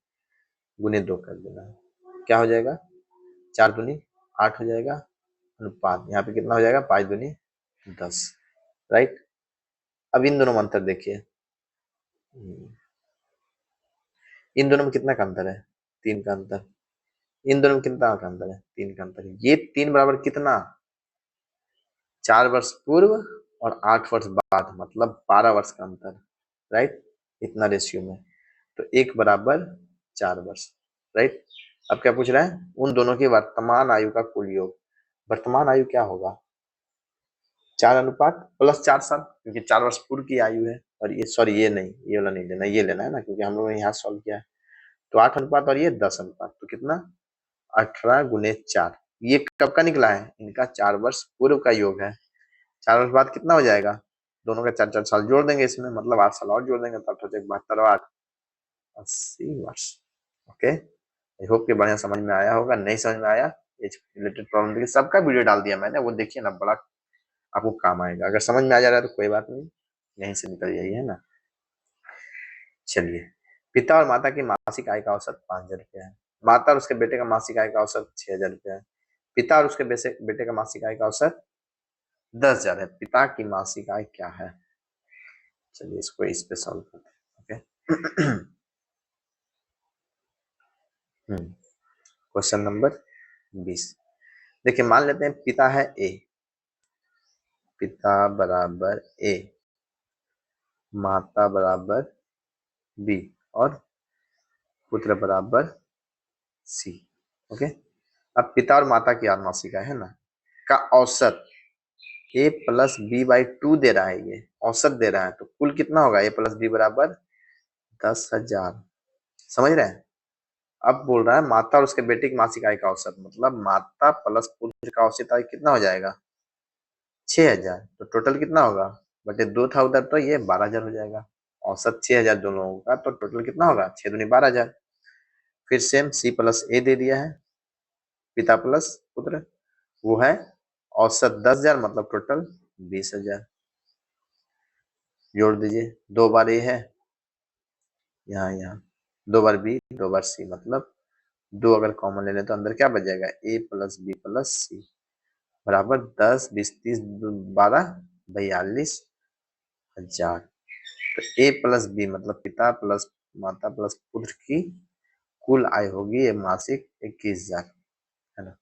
गुने 2 कर देना है। क्या हो जाएगा? 4 दूनी 8 हो जाएगा, अनुपात यहाँ पे कितना हो जाएगा? 5 दूनी 10, राइट। अब इन दोनों में अंतर देखिए, इन दोनों में कितना का अंतर है? 3 का अंतर। इन दोनों में कितना का अंतर है? 3 का अंतर है। ये 3 बराबर कितना? 4 वर्ष पूर्व और 8 वर्ष बाद, मतलब 12 वर्ष का अंतर, राइट। इतना रेशियो में, तो 1 बराबर 4 वर्ष, राइट। अब क्या पूछ रहा है? उन दोनों की वर्तमान आयु का कुल योग। वर्तमान आयु क्या होगा? 4 अनुपात प्लस 4 साल, क्योंकि 4 वर्ष पूर्व की आयु है। और ये, सॉरी, ये नहीं, ये वाला नहीं लेना, ये लेना है ना, क्योंकि हम लोगों ने यहाँ सॉल्व किया है। तो 8 अनुपात और ये 10 अनुपात, तो कितना? 18 गुने 4। ये कब का निकला है? इनका 4 वर्ष पूर्व का योग है। 4 वर्ष बाद कितना हो जाएगा? दोनों का 4 4 साल जोड़ देंगे इसमें, मतलब 8 साल और जोड़ देंगे, तो 8 72 और 8 80 वर्ष। ओके, आई होप कि बढ़िया समझ में आया होगा। नहीं समझ में आया, एज रिलेटेड प्रॉब्लम देखिए, सबका वीडियो डाल दिया मैंने, वो देखिए ना, बड़ा आपको काम आएगा। अगर समझ में आ जा रहा है तो कोई बात नहीं, यहीं से निकल जाइए, है ना। चलिए, पिता और माता की मासिक आय का औसत 5,000 रुपया है। माता और उसके बेटे का मासिक आय का औसत 6,000 रुपया है। पिता और उसके बेटे का मासिक आय का औसत 10,000 है। पिता की मासिक आय क्या है? चलिए इसको इस पे सॉल्व करते हैं। Okay, question number 20। देखिए मान लेते हैं पिता है ए, पिता बराबर ए, माता बराबर बी और पुत्र बराबर सी। ओके, अब पिता और माता की मासिक आय है ना, का औसत ए प्लस बी बाई 2 दे रहा है, ये औसत दे रहा है, तो कुल कितना होगा? ए प्लस बी बराबर 10,000। समझ रहे हैं? अब बोल रहा है माता और उसके बेटे की मासिक आय का औसत, मतलब माता प्लस पुत्र का औसत आय कितना हो जाएगा? 6,000। तो टोटल कितना होगा? बटे 2 था उधर, तो ये 12,000 हो जाएगा। औसत 6,000 दोनों लोगों का, तो टोटल कितना होगा? 6 दूनी 12,000। फिर सेम सी प्लस ए दे दिया है, पिता प्लस पुत्र, वो है औसत 10,000 मतलब टोटल 20,000। जोड़ दीजिए, 2 बार ए है, यहाँ 2 बार बी, 2 बार सी, मतलब 2 अगर कॉमन ले लें तो अंदर क्या बच जाएगा, ए प्लस बी प्लस सी बराबर 10, 20, 30, 12, 42,000। तो ए प्लस बी मतलब पिता प्लस माता प्लस पुत्र की कुल आय होगी ये मासिक 21,000, है ना।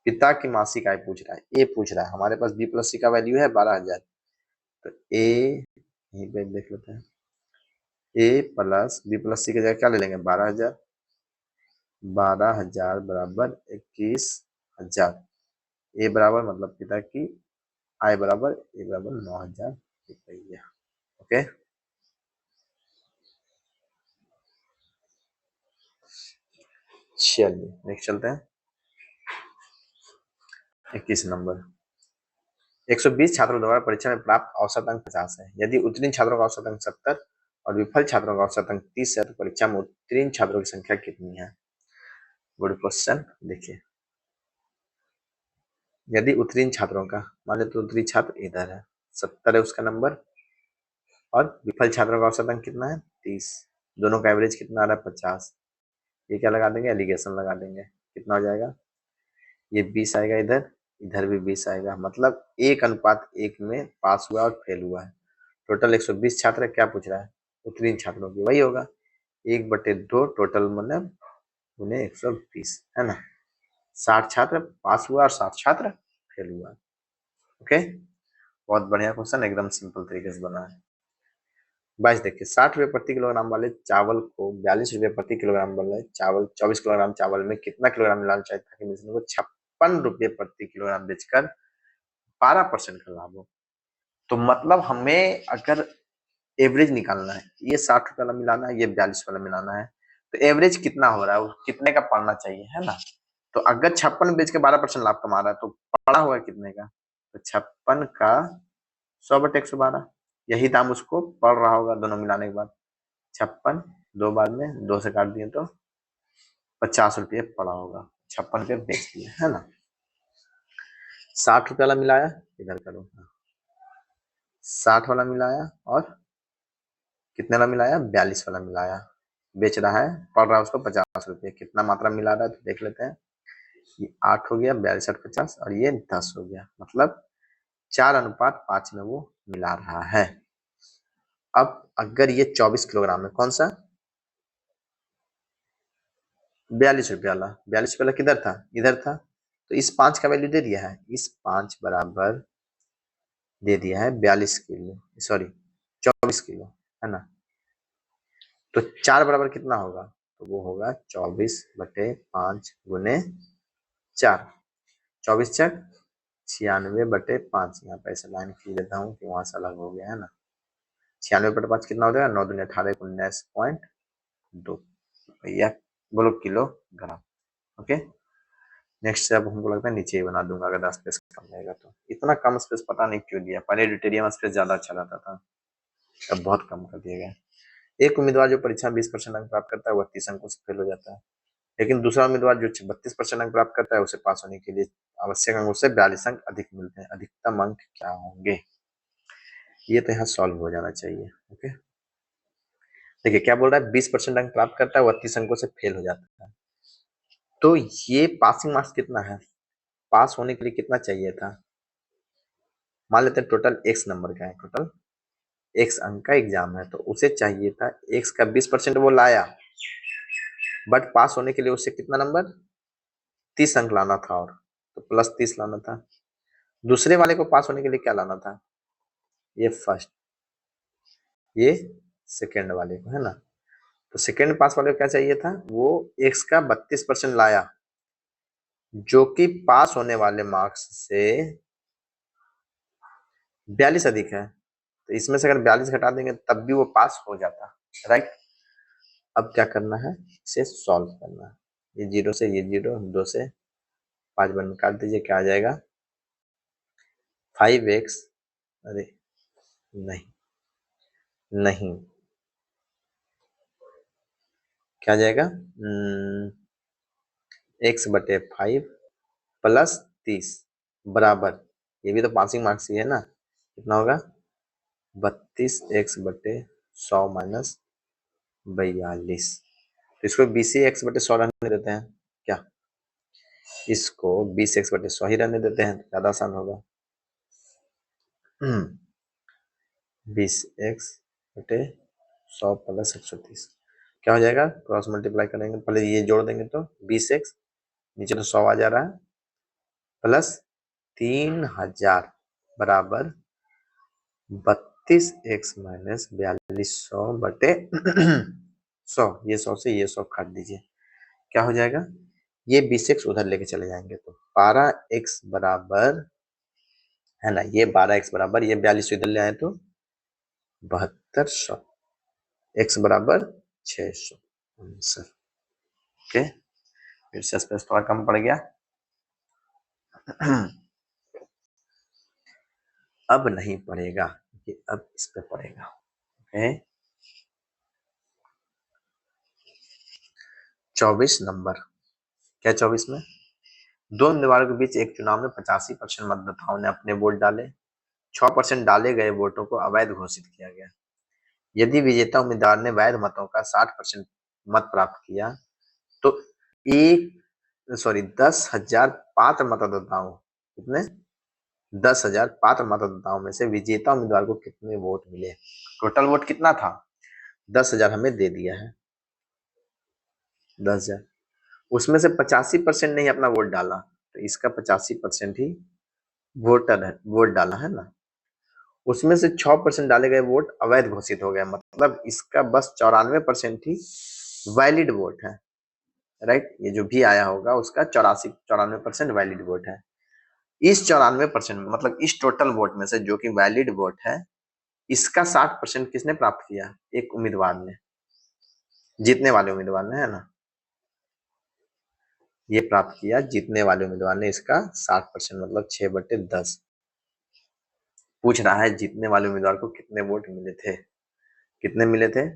पिता की मासिक आय पूछ रहा है, ए पूछ रहा है, हमारे पास बी प्लस सी का वैल्यू है 12,000, तो ए यहीं पे देख लेते हैं, ए प्लस बी प्लस सी की जगह क्या ले लेंगे, 12,000, 12,000 बराबर 21,000। ए बराबर मतलब पिता की आय बराबर ए बराबर 9,000 रुपया। ओके, चलिए नेक्स्ट चलते हैं। 21 नंबर, 120 छात्रों द्वारा परीक्षा में प्राप्त औसत अंक 50 है। यदि उत्तीर्ण छात्रों का औसत अंक 70 और विफल छात्रों का औसत अंक 30 है तो परीक्षा में उत्तीर्ण छात्रों की संख्या कितनी है। Good question. देखिए, यदि उत्तीर्ण छात्रों का, मान लो तो उत्तीर्ण छात्र इधर है, 70 है उसका नंबर, और विफल छात्रों का औसत अंक कितना है, 30, दोनों का एवरेज कितना आ रहा है, 50। ये क्या लगा देंगे, एलिगेशन लगा देंगे, कितना हो जाएगा, ये 20 आएगा, इधर इधर भी 20 आएगा, मतलब 1:1 में पास हुआ और फेल हुआ है। टोटल 120 छात्र, क्या पूछ रहा है, उत्तीर्ण छात्रों की, वही होगा 1/2 टोटल, मतलब उन्हें 120, है ना। 60 छात्र पास हुआ और 60 छात्र फेल हुआ। ओके, बहुत बढ़िया क्वेश्चन, एकदम सिंपल तरीके से बना है। 22 देखिए, 60 रुपए प्रति किलोग्राम वाले चावल को 42 रुपए प्रति किलोग्राम वाले चावल, 24 किलोग्राम चावल में कितना किलोग्राम मिलाना चाहिए ताकि मिश्रण को 56 रुपए प्रति किलोग्राम बेचकर 12% का लाभ हो। तो मतलब हमें अगर एवरेज निकालना है, ये 60 रुपए वाला मिलाना है, ये 42 वाला मिलाना है, तो एवरेज कितना हो रहा है, कितने का पड़ना चाहिए, है ना। तो अगर 56 बेच के 12% लाभ कमा रहा है तो पड़ा हुआ कितने का, तो 56 का 100/112, यही दाम उसको पड़ रहा होगा दोनों मिलाने के बाद। 56 2 बार में 2 से काट दिए तो 50 रुपये पड़ा होगा, 56 रुपये बेच दिए, है ना। 60 रुपये वाला मिलाया, इधर करो, 60 वाला मिलाया और कितने वाला मिलाया, 42 वाला मिलाया, बेच रहा है, पड़ रहा है उसको 50 रुपये, कितना मात्रा मिला रहा है तो देख लेते हैं। ये 8 हो गया, 42 8 50, और ये 10 हो गया, मतलब 4:5 में वो मिला रहा है। अब अगर ये 24 किलोग्राम है, कौन सा, 42 रुपये वाला, 42 रुपये वाला किधर था, इधर था, तो इस 5 का वैल्यू दे दिया है, इस 5 बराबर दे दिया है 42 किलो, सॉरी 24 किलो, है ना। तो 4 बराबर कितना होगा, तो वो होगा 24/5 गुने 4, 24×4 96/5, यहाँ पे ऐसे लाइन खींच देता हूँ कि वहां से अलग हो गया, है ना। 96/5 कितना हो जाएगा, 9×2 = 18, 19.2 भैया, बोलो किलो ग्राम। ओके, नेक्स्ट से अब हमको लगता है नीचे ही बना दूंगा, अगर 10 स्पेस कम रहेगा तो। इतना कम स्पेस पता नहीं क्यों दिया, पहले ड्यूटेरियम स्पेस ज्यादा अच्छा रहता था, अब बहुत कम कर दिया गया। एक उम्मीदवार जो परीक्षा में 20% अंक प्राप्त करता है वह 30 अंकों से फेल हो जाता है, लेकिन दूसरा उम्मीदवार जो 32% अंक प्राप्त करता है उसे पास होने के लिए आवश्यक अंकों से 42 अंक अधिक मिलते हैं। अधिकतम अंक क्या होंगे, ये तो यहाँ सॉल्व हो जाना चाहिए। ओके, देखिए क्या बोल रहा है, 20% अंक प्राप्त करता है, 32 अंकों से फेल हो जाता है, तो ये पासिंग मार्क्स कितना है, पास होने के लिए कितना चाहिए था, मान लेते हैं टोटल x नंबर का है, टोटल x अंक का एग्जाम है, तो उसे चाहिए था x का 20% वो लाया, बट पास होने के लिए उसे कितना नंबर, 30 अंक लाना था, और तो +30 लाना था। दूसरे वाले को पास होने के लिए क्या लाना था, ये फर्स्ट, ये सेकेंड वाले को, है ना। तो सेकेंड पास वाले को क्या चाहिए था, वो x का 32% लाया, जो कि पास होने वाले मार्क्स से 42 अधिक है, तो इसमें से अगर 42 घटा देंगे तब भी वो पास हो जाता, राइट। अब क्या करना है, इसे सॉल्व करना है, ये 0 से ये 0, 2 से 5 बार में काट दीजिए, क्या आ जाएगा 5x, अरे नहीं नहीं, क्या आ जाएगा, x/5 + 30, बराबर, ये भी तो पासिंग मार्क्स ही है ना, कितना होगा 32x/100 माइनस 42। तो इसको 20x/100 रहने देते हैं क्या, इसको 20x/100 ही रहने देते हैं, ज्यादा आसान होगा। 20x/100 प्लस 130 क्या हो जाएगा, क्रॉस मल्टीप्लाई करेंगे, पहले ये जोड़ देंगे तो 20x, नीचे तो 100 आ जा रहा है, प्लस 3000 बराबर 32x माइनस 4200/100। ये 100 से ये 100 काट दीजिए, क्या हो जाएगा, ये 20x उधर लेके चले जाएंगे तो 12x बराबर है ना, ये 12x बराबर, ये 42 इधर ले आए तो 7200, x बराबर 600 आंसर। ओके, फिर से स्पेस थोड़ा कम पड़ गया। अब नहीं पड़ेगा, ये अब इस पे पड़ेगा। ओके, 24 नंबर, क्या 24 में, दो उम्मीदवारों के बीच एक चुनाव में 85% मतदाताओं ने अपने वोट डाले, 6% डाले गए वोटों को अवैध घोषित किया गया। यदि विजेता उम्मीदवार ने वैध मतों का 60% मत प्राप्त किया तो 10,000 पात्र मतदाताओं, कितने 10,000 पात्र मतदाताओं में से विजेता उम्मीदवार को कितने वोट मिले। टोटल वोट कितना था, 10,000 हमें दे दिया है, 10,000, उसमें से 85% ने ही अपना वोट डाला, तो इसका 85% ही वोटर है, वोट डाला है ना, उसमें से 6% डाले गए वोट अवैध घोषित हो गया, मतलब इसका बस 94% ही वैलिड वोट है, राइट, ये जो भी आया होगा उसका 94% वैलिड वोट है। इस 94% में मतलब इस टोटल वोट में से जो कि वैलिड वोट है, इसका 60% किसने प्राप्त किया, एक उम्मीदवार ने, जीतने वाले उम्मीदवार ने, है ना, ये प्राप्त किया जीतने वाले उम्मीदवार ने, इसका 60% मतलब 6/10। पूछ रहा है जीतने वाले उम्मीदवार को कितने वोट मिले थे, कितने मिले थे,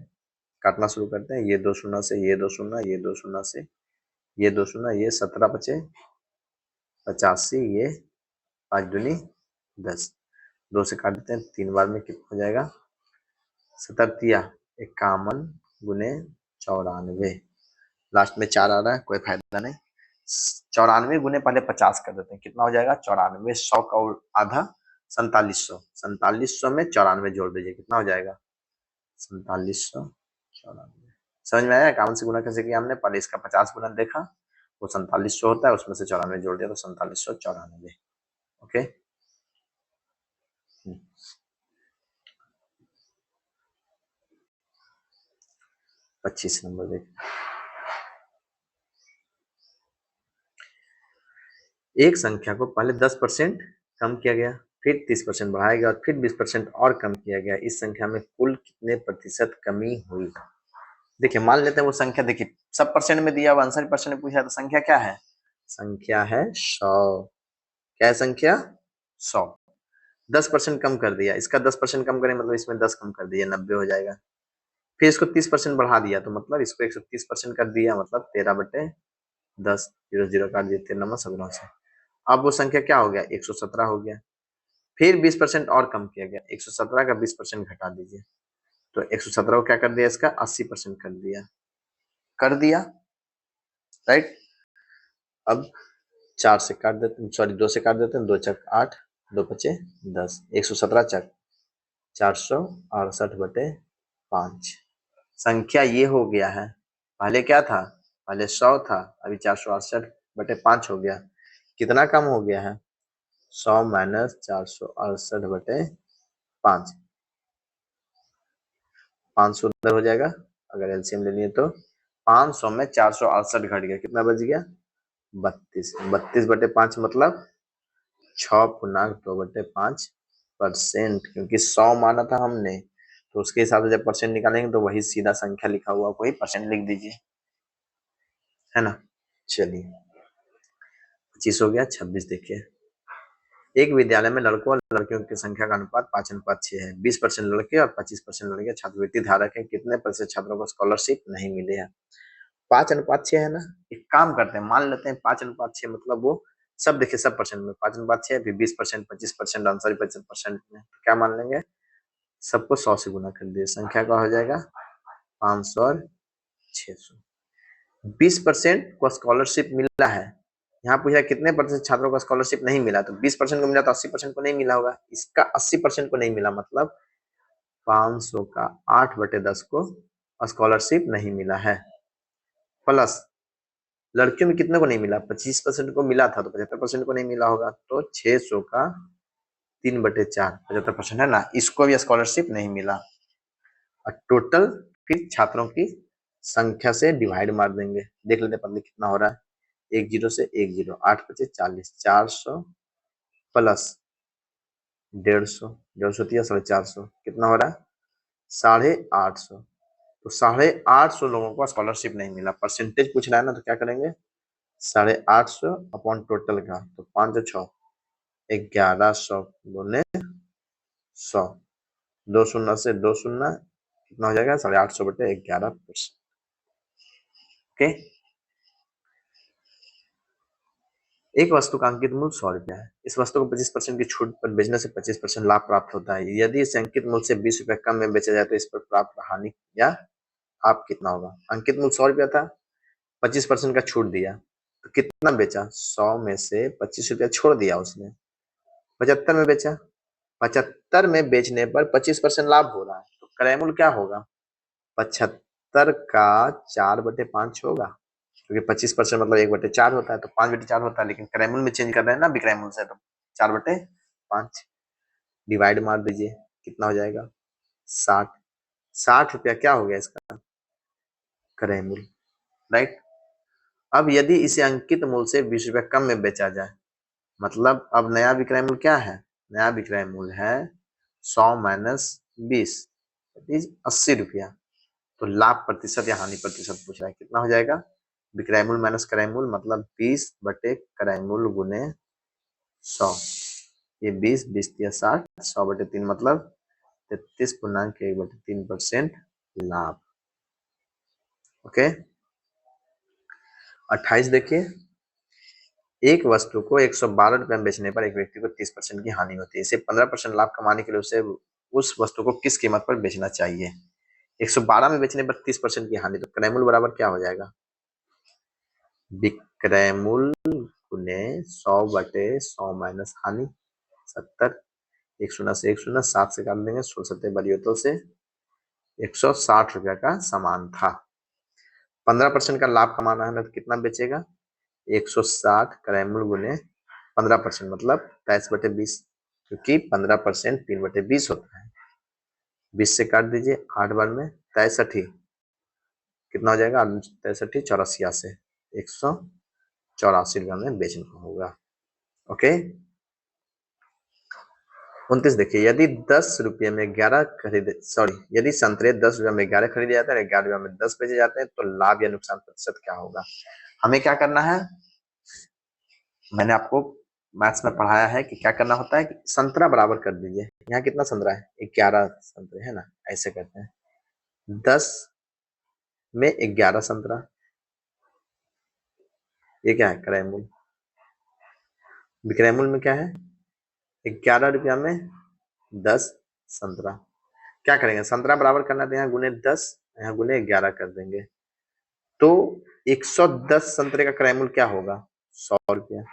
काटना शुरू करते हैं, ये 2 शून्य से, ये 2 शून्य, ये 2 शून्य से, ये 2 शून्य, ये 17 बचे 85, ये 5 दूनी 10, 2 से काट देते हैं, 3 बार में कितना हो जाएगा, 51 गुने 94, लास्ट में 4 आ रहा है, कोई फायदा नहीं, 94 गुने पहले 50 कर देते हैं, कितना हो जाएगा 94, 100 का आधा 4700, 4700 में 94 जोड़ दीजिए, कितना हो जाएगा 4794। समझ में आया काउंट से गुना कैसे किया हमने, पहले इसका 50 गुना देखा, वो 4700 होता है, उसमें से 94 जोड़ दिया तो 4794। ओके, 25 नंबर देखिए, एक संख्या को पहले 10% कम किया गया, फिर 30% बढ़ाया गया और फिर 20% और कम किया गया, इस संख्या में कुल कितने प्रतिशत कमी हुई। देखिए मान लेते हैं वो संख्या, देखिए सब परसेंट में दिया हुआ, आंसर परसेंट में पूछा, तो संख्या क्या है, संख्या है 100, क्या है संख्या 100, 10% कम कर दिया, इसका 10% कम करें मतलब इसमें 10 कम कर दिया, 90 हो जाएगा, फिर इसको 30% बढ़ा दिया तो मतलब इसको 130% कर दिया, मतलब 13/10, 0 0 काट दिए, 13 नंबर 17 से, अब वो संख्या क्या हो गया 117 हो गया, फिर 20% और कम किया गया, 117 का 20% घटा दीजिए, तो 117 को क्या कर दिया, इसका 80% कर दिया, राइट। अब 4 से काट देते हैं, सॉरी 2 से काट देते हैं, 2 चक 8, 2 बचे 10, 117 चक 468/5, संख्या ये हो गया है, पहले क्या था, पहले 100 था, अभी 468/5 हो गया, कितना कम हो गया है 100 माइनस 468/5, 500 उधर हो जाएगा, अगर एलसीएम लेनी है तो 500 में 468 घट गया, कितना बच गया 32, 32/5 मतलब 6×2/5%, क्योंकि 100 माना था हमने, तो उसके हिसाब से जब परसेंट निकालेंगे तो वही सीधा संख्या लिखा हुआ कोई परसेंट लिख दीजिए, है ना। चलिए 25 हो गया, 26 देखिए, एक विद्यालय में लड़कों और लड़कियों की संख्या का अनुपात 5:6 है, 20% लड़के और 25% लड़के छात्रवृत्ति धारक है, कितने प्रतिशत छात्रों को स्कॉलरशिप नहीं मिले है। 5:6 है ना, एक काम करते हैं, मान लेते हैं 5:6 मतलब वो सब देखिए सब परसेंट में, 5/6 फिर 20%, 25%, आंसर 25% में, तो क्या मान लेंगे, सबको 100 से गुना कर दिए, संख्या का हो जाएगा 500 और 600। 20% को स्कॉलरशिप मिला है, यहाँ पूछा कितने परसेंट छात्रों को स्कॉलरशिप नहीं मिला, तो 20% को मिला तो 80% को नहीं मिला होगा, इसका 80% को नहीं मिला, मतलब 500 का 8/10 को स्कॉलरशिप नहीं मिला है। प्लस लड़कियों में कितने को नहीं मिला, 25% को मिला था, तो 75% को नहीं मिला होगा, तो 600 का 3/4, 75% है ना, इसको भी स्कॉलरशिप नहीं मिला। और टोटल फिर छात्रों की संख्या से डिवाइड मार देंगे, देख लेते पहले कितना हो रहा है, 1 0 से 1 0, 8×5 = 40, 400 प्लस 150, 150 या 450, कितना हो रहा है 850। तो 850 लोगों को स्कॉलरशिप नहीं मिला, परसेंटेज पूछ रहा है ना, तो क्या करेंगे 850 अपॉन टोटल का, तो 5 6 1100 गुने 100, 2 शून्य से 2 शून्य, कितना हो जाएगा 850/11%। ओके, एक वस्तु का अंकित मूल्य 100 रुपया है, इस वस्तु को 25% की छूट पर बेचने से 25% लाभ प्राप्त होता है, यदि इसे अंकित मूल्य से 20 रुपया कम में बेचा जाए तो इस पर प्राप्त हानि या लाभ कितना होगा। अंकित मूल्य 100 रुपया था, 25% का छूट दिया, तो कितना बेचा, 100 में से 25 रुपया छोड़ दिया उसने, 75 में बेचा, 75 में बेचने पर 25% लाभ हो रहा है, तो क्रय मूल्य क्या होगा, 75 का 4/5 होगा, क्योंकि 25% मतलब 1/4 होता है, तो 5/4 होता है, लेकिन क्रय मूल्य में चेंज कर रहे हैं ना विक्रय मूल्य से, तो 4/5 डिवाइड मार दीजिए, कितना हो जाएगा 60। 60 रुपया क्या हो गया इसका क्रय मूल्य, राइट। अब यदि इसे अंकित मूल्य से 20 रुपया कम में बेचा जाए, मतलब अब नया विक्रय मूल्य क्या है, नया विक्रय मूल्य है 100 - 20 80 रुपया, तो लाभ प्रतिशत या हानि प्रतिशत पूछ रहा है, कितना हो जाएगा, विक्रय मूल्य माइनस क्रय मूल्य, मतलब 20/क्रय मूल्य गुने 100, ये 20 20 या 60, 100/3 मतलब 33.1/3% लाभ। ओके, 28 देखिए, एक वस्तु को 112 रुपए में बेचने पर एक व्यक्ति को 30% की हानि होती है, इसे 15% लाभ कमाने के लिए उसे उस वस्तु को किस कीमत पर बेचना चाहिए। 112 में बेचने पर 30% की हानि, तो क्रय मूल्य बराबर क्या हो जाएगा, विक्रय मूल्य गुने 100/100 माइनस हानि 70, 1 शून्य से 1 शून्य, 7 से काट देंगे, 16 बरियोतों से 160 रुपया का सामान था, 15% का लाभ कमाना है तो कितना बेचेगा, 160 क्रय मूल्य गुने 15% मतलब 23/20, क्योंकि 15% 3/20 होता है, 20 से काट दीजिए, 8 बार में 63, कितना हो जाएगा 63 84 से 184 रुपया में बेचना होगा। ओके, 29 देखिए, यदि 10 रुपये में 11 खरीदे, सॉरी, यदि संतरे 10 रुपये में 11 खरीदे जाते हैं, 11 रुपये में 10 बेचे जाते हैं, तो लाभ या नुकसान प्रतिशत क्या होगा। हमें क्या करना है, मैंने आपको मैथ्स में पढ़ाया है कि क्या करना होता है कि संतरा बराबर कर दीजिए, यहाँ कितना संतरा है 11 संतरे है ना, ऐसे करते हैं, 10 में 11 संतरा, ये क्या है क्रय मूल्य, विक्रय मूल्य में क्या है 11 रुपया में 10 संतरा, क्या करेंगे संतरा बराबर करना, तो यहाँ गुने 10, यहाँ गुने 11 कर देंगे, तो 110 संतरे का क्रय मूल्य क्या होगा 100 रुपया।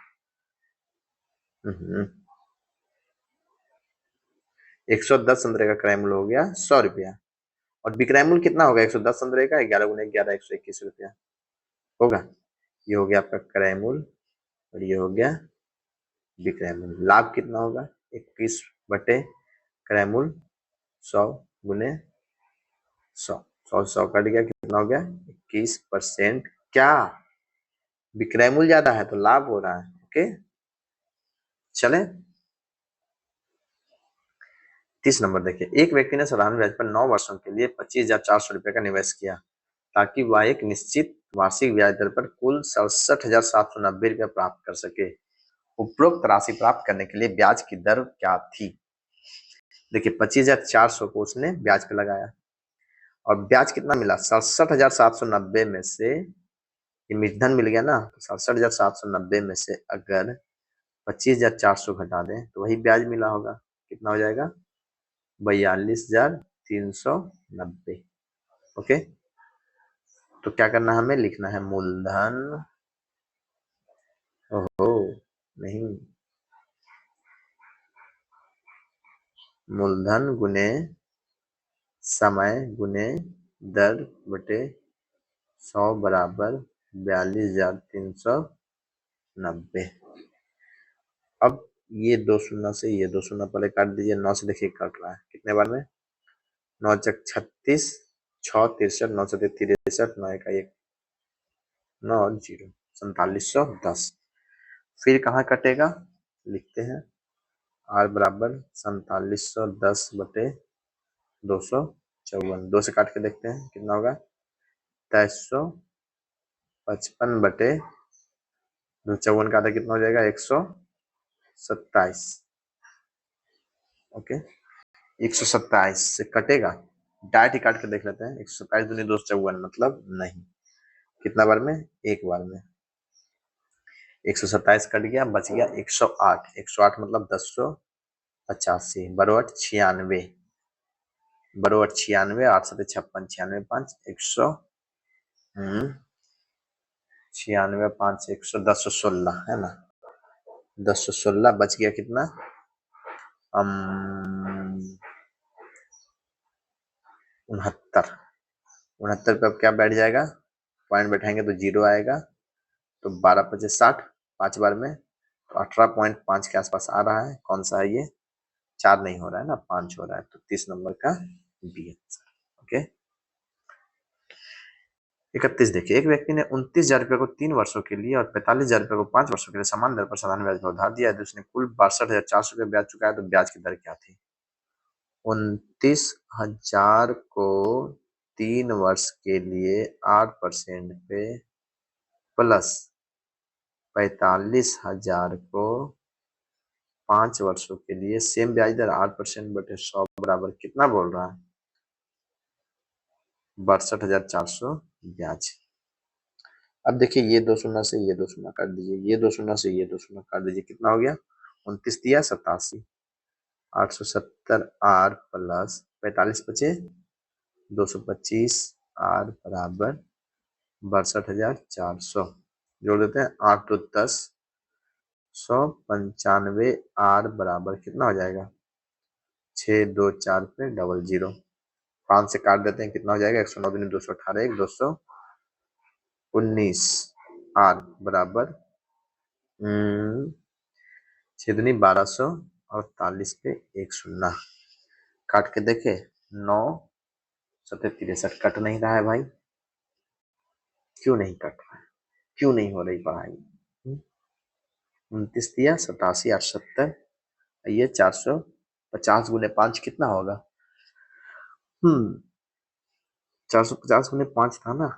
110 संतरे का क्रय मूल्य हो गया 100 रुपया, और विक्रय मूल्य कितना होगा 110 संतरे का, 11 गुने 11 121 रुपया होगा, ये हो गया आपका क्रय मूल्य, और ये हो गया विक्रय मूल्य। लाभ कितना होगा 21/क्रय मूल्य 100 गुने 100, 100 कट गया, कितना हो गया 21%, क्या विक्रय मूल्य ज्यादा है तो लाभ हो रहा है। ओके, चले 30 नंबर देखिए, एक व्यक्ति ने साधारण ब्याज पर 9 वर्षों के लिए 25,400 रुपए का निवेश किया, ताकि वह एक निश्चित वार्षिक ब्याज दर पर कुल 67,790 रुपया प्राप्त कर सके। उपरोक्त राशि प्राप्त करने के लिए ब्याज की दर क्या थी। देखिए 25,400 को उसने ब्याज पे लगाया, और ब्याज कितना मिला 67,790 में से, ये मूलधन मिल गया ना, 67,790 में से अगर 25,400 घटा दें तो वही ब्याज मिला होगा, कितना हो जाएगा 42,390। ओके, तो क्या करना है, हमें लिखना है मूलधन, ओहो नहीं, मूलधन गुने समय गुने दर बटे 100 बराबर 42,390। अब ये 2 शून्य से ये 2 शून्य पहले काट दीजिए, 9 से देखिए कट रहा है कितने बार में, 9 चक 36, 6 63, 9 से 63, 9 का 1, 9 0, 4710। फिर कहाँ कटेगा, लिखते हैं r बराबर 4710 बटे 254, 2 से काट के देखते हैं कितना होगा, 2355 बटे 254 का आधा कितना हो जाएगा 127। ओके, 127 से कटेगा, डायरेक्ट ही काट के देख लेते हैं, 127 दूनी 254 मतलब नहीं, कितना बार में, एक बार में, 127 कट गया, बच गया 108, 108 मतलब 1085 बरोबर 96, बरोबर 96, 8 7 56, 96 5 100, 96 5 100, 1016 है ना, 1016 बच गया कितना, 69, 69 पे अब क्या बैठ जाएगा, पॉइंट बैठाएंगे तो 0 आएगा, तो 12 25 60, 5 बार में तो 18.5 के आसपास आ रहा है, कौन सा है ये, 4 नहीं हो रहा है ना, 5 हो रहा है, तो 30 नंबर का बी आंसर। ओके, 31 देखिए, एक व्यक्ति ने 29,000 रुपये को 3 वर्षों के लिए और 45,000 रुपये को 5 वर्षों के लिए समान दर पर साधारण ब्याज पर उधार दिया है, तो उसने कुल 62,400 रुपये ब्याज चुकाया, तो ब्याज की दर क्या थी, 29,000 को 3 वर्ष के लिए 8% पे प्लस 45,000 को 5 वर्षों के लिए सेम ब्याज दर 8% बटे 100 बराबर कितना बोल रहा है, 62,400 ब्याज। अब देखिए ये 2 शून्य से ये 2 शून्य काट दीजिए, ये 2 शून्य से ये 2 शून्य काट दीजिए, कितना हो गया 29 दिया 87, 870 आर प्लस 45 बचे 225 आर बराबर 62,400, जोड़ देते हैं 8 तो 10, 195 आर बराबर कितना हो जाएगा 6 2 4 पे 00, 5 से काट देते हैं कितना हो जाएगा 109 दूनी 218, 1 219 आर बराबर 6 दूनी 1200 और 40 पे 1 शून्य, काट के देखे 9 7 63 कट नहीं रहा है भाई, क्यों नहीं कट रहा है, क्यों नहीं हो रही पढ़ाई, 29 दिया 87 870, ये 450 गुने 5 कितना होगा, 450 गुने 5 था ना,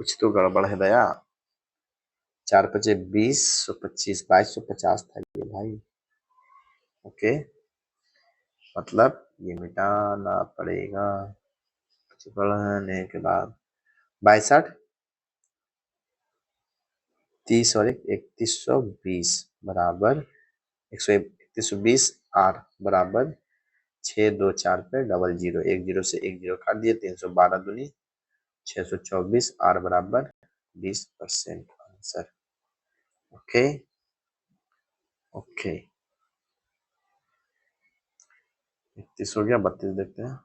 कुछ तो गड़बड़ है दया, 4 पचे 20, 125 2250 था ये भाई। ओके, मतलब ये मिटाना पड़ेगा, बढ़ने के बाद 62 30 और 3120 बराबर 3120 आर बराबर 6 2 4 पे 00, 1 0 से 1 0 काट दिए, 312 दूनी 624 आर बराबर 20% आंसर। ओके ओके, 31 हो गया, 32 देखते हैं।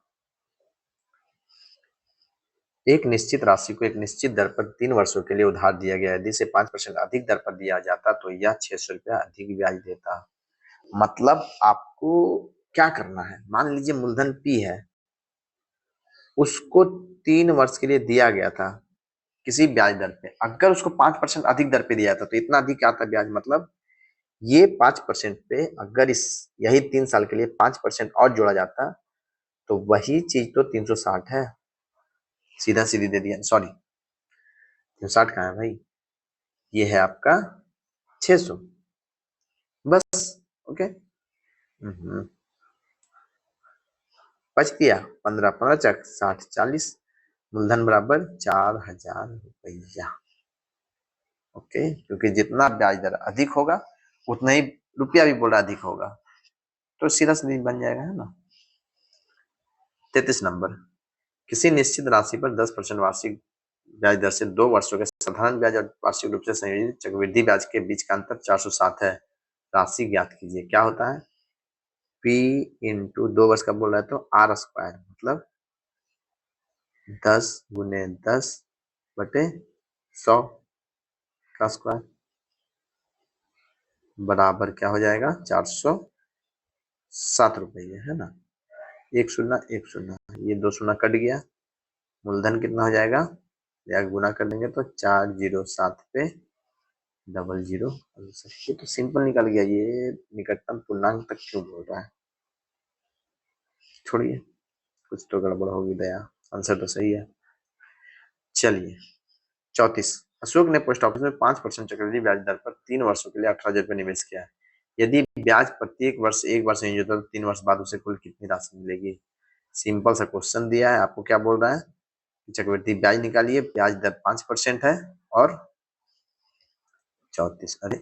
एक निश्चित राशि को एक निश्चित दर पर 3 वर्षों के लिए उधार दिया गया, यदि इसे 5% अधिक दर पर दिया जाता तो यह 600 रुपया अधिक ब्याज देता। मतलब आपको क्या करना है, मान लीजिए मूलधन पी है, उसको 3 वर्ष के लिए दिया गया था किसी ब्याज दर पे, अगर उसको 5% अधिक दर पे दिया था तो इतना अधिक क्या आता ब्याज, मतलब ये 5% पे अगर इस यही 3 साल के लिए 5% और जोड़ा जाता तो वही चीज तो 360 है, सीधा सीधी दे दिया, सॉरी 360 कहाँ है भाई, ये है आपका 600 बस। ओके, बच दिया 15 15 चक 60 40, मूलधन बराबर 4,000 रुपया। ओके, क्योंकि जितना ब्याज दर अधिक होगा उतना ही रुपया भी बोल रहा अधिक होगा, तो सीधा सीधा बन जाएगा, है ना। 33 नंबर, किसी निश्चित राशि पर 10% वार्षिक ब्याज दर से 2 वर्षों के साधारण ब्याज और वार्षिक रूप से संयोजित चक्रवृद्धि ब्याज के बीच का अंतर 407 है। राशि ज्ञात कीजिए। क्या होता है, P इंटू 2 वर्ष का बोल रहा है तो R स्क्वायर मतलब 10 गुने 10 बटे 100 का स्क्वायर बराबर क्या हो जाएगा 407 रुपये, है ना। एक शून्य ये 2 शून्य कट गया, मूलधन कितना हो जाएगा, या गुना कर देंगे तो 407 पे 00। ये तो सिंपल निकल गया, ये निकटतम पूर्णांक तक क्यों बोल रहा है, छोड़िए, कुछ तो गड़बड़ होगी दया, आंसर तो सही है। चलिए 34, अशोक ने पोस्ट ऑफिस में 5% चक्रवृद्धि ब्याज दर पर 3 वर्षों के लिए 18,000 रुपये निवेश किया है। यदि ब्याज प्रत्येक वर्ष 1 वर्ष नहीं होता तो 3 वर्ष बाद उसे कुल कितनी राशि मिलेगी। सिंपल सा क्वेश्चन दिया है, आपको क्या बोल रहा है, चक्रवृद्धि ब्याज निकालिए, ब्याज दर 5% है और 34, अरे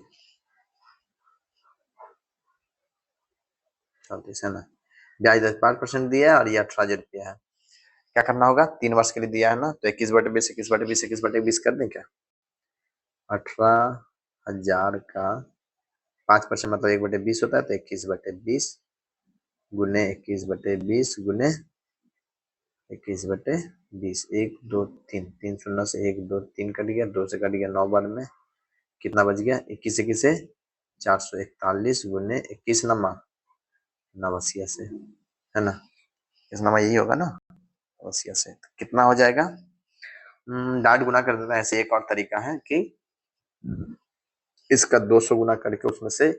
34 है ना, ब्याज दर 5% दिया है और ये 18,000 रुपया है। क्या करना होगा, 3 वर्ष के लिए दिया है ना, तो 21/20 21/20 21/20 कर दें क्या, 18,000 का 5% मतलब 1/20 होता है, तो 21/20 गुने 21/20 गुने 21/20, 1 2 3 3 शून्य से 1 2 3 कट गया, 2 से कट गया, 9 बार में कितना बच गया, 21 से 441 गुने 21 नमा 89 से, है ना, इस नमा यही होगा ना 89 से, तो कितना हो जाएगा, डाट गुना कर देता है। ऐसे एक और तरीका है कि इसका 200 गुना करके उसमें से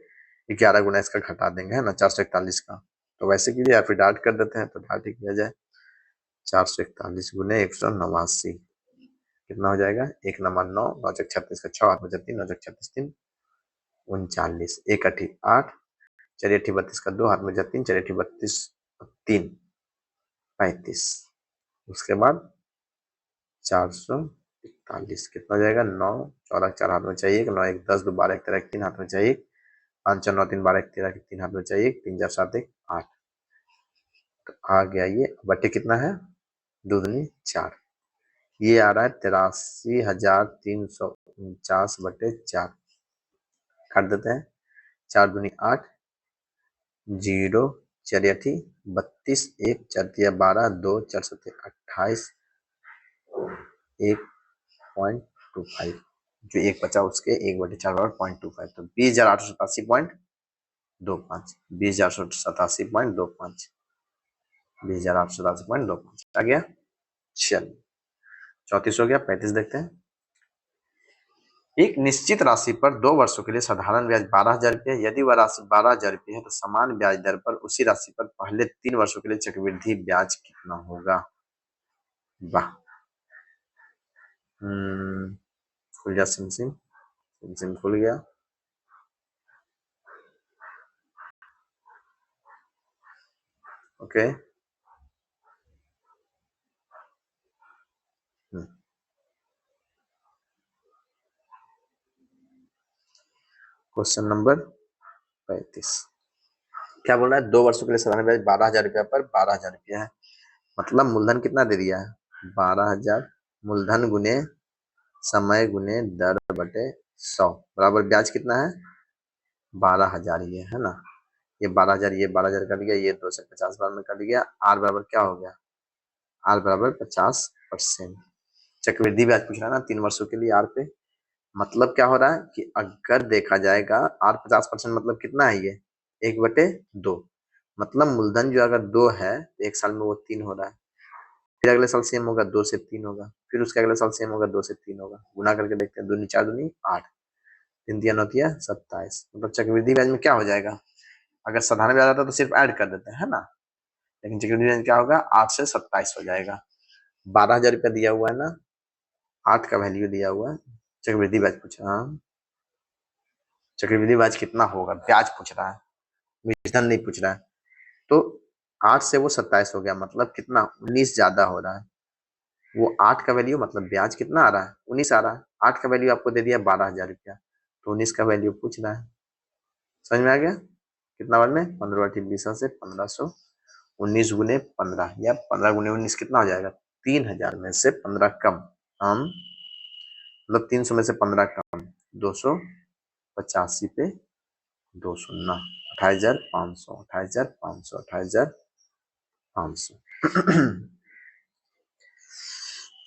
11 गुना इसका घटा देंगे, है ना, 441 का, तो वैसे कीजिए या फिर डाट कर देते हैं तो डाट ही किया जाए। 441 गुने 189 कितना हो जाएगा, 1 नमा 9 9 चक 36 का 6 8 बचा 3 9 चक 36 3 39 1 अठी 8 4 अठी 32 का 2 हाथ में जा 3 4 अठी 32 3 35, उसके बाद 441 कितना हो जाएगा, 9 14 4 हाथ में चाहिए, 9 1 10 2 12 1 13 3 हाथ में चाहिए, 5 4 9 3 12 1 13 3 हाथ में चाहिए, 3 4 7 1 8, तो आ गया ये बटे कितना है, 2 दूनी 4, ये आ रहा है 83,349 बटे 4, काट देते हैं, 4 दूनी 8 0 4 अठी 32 1 4 तिया 12 2 4 7 28 1.25, जो एक बचा उसके 1/4 बराबर 0.25, तो 20,887.25 20,887.25 20,887.25 आ गया। चलिए 34 हो गया, 35 देखते हैं। एक निश्चित राशि पर 2 वर्षों के लिए साधारण ब्याज 12,000 रुपये, यदि वह राशि 12,000 रुपये है तो समान ब्याज दर पर उसी राशि पर पहले 3 वर्षों के लिए चक्रवृद्धि ब्याज कितना होगा। वाह, खुल गया सिम सिम खुल गया। ओके, क्वेश्चन नंबर 35 क्या बोल रहा है, 2 वर्षों के लिए साधारण ब्याज 12,000 रुपया पर 12,000 रुपया है, मतलब मूलधन कितना दे दिया है, 12,000 मूलधन गुने समय गुने दर बटे 100 बराबर ब्याज कितना है 12,000, ये है ना, ये 12,000 ये 12,000 कट गया, ये 2 से 50 बार में कट गया, आर बराबर क्या हो गया, आर बराबर 50%। चक्रवृद्धि ब्याज पूछ रहा है ना 3 वर्षों के लिए आर पे, मतलब क्या हो रहा है कि अगर देखा जाएगा आर 50% मतलब कितना है, ये 1/2, मतलब मूलधन जो अगर 2 है तो 1 साल में वो 3 हो रहा है, फिर अगले साल सेम होगा 2 से 3 होगा, फिर उसके अगले साल सेम होगा 2 से 3 होगा, गुना करके देखते हैं, 2 4 दूनी 8 3 3 9 27, मतलब चक्रवृद्धि ब्याज में क्या हो जाएगा, अगर साधारण ब्याज आता तो सिर्फ ऐड कर देते हैं, है ना, लेकिन चक्रवृद्धि ब्याज क्या होगा 8 से 27 हो जाएगा। 12,000 रुपया दिया हुआ है ना, 8 का वैल्यू दिया हुआ है, चक्रवृद्धि ब्याज पूछ रहा है, चक्रवृद्धि ब्याज कितना होगा ब्याज पूछ रहा है, मूलधन नहीं पूछ रहा है, तो 8 से वो 27 हो गया, मतलब कितना 19 ज्यादा हो रहा है, वो 8 का वैल्यू मतलब ब्याज कितना आ रहा है, 19 आ रहा है। 8 का वैल्यू आपको दे दिया 12,000 रुपया, तो 19 का वैल्यू पूछ रहा है। समझ में आ गया? कितना बार में 15 × 20 से 1500, 19 गुने 15 या 15 गुने 19 कितना हो जाएगा, 3000 में से 15 कम, हम मतलब 300 में से 15 कम, 285 पे 2 शून्य, 28,500, 28,500, 28,500।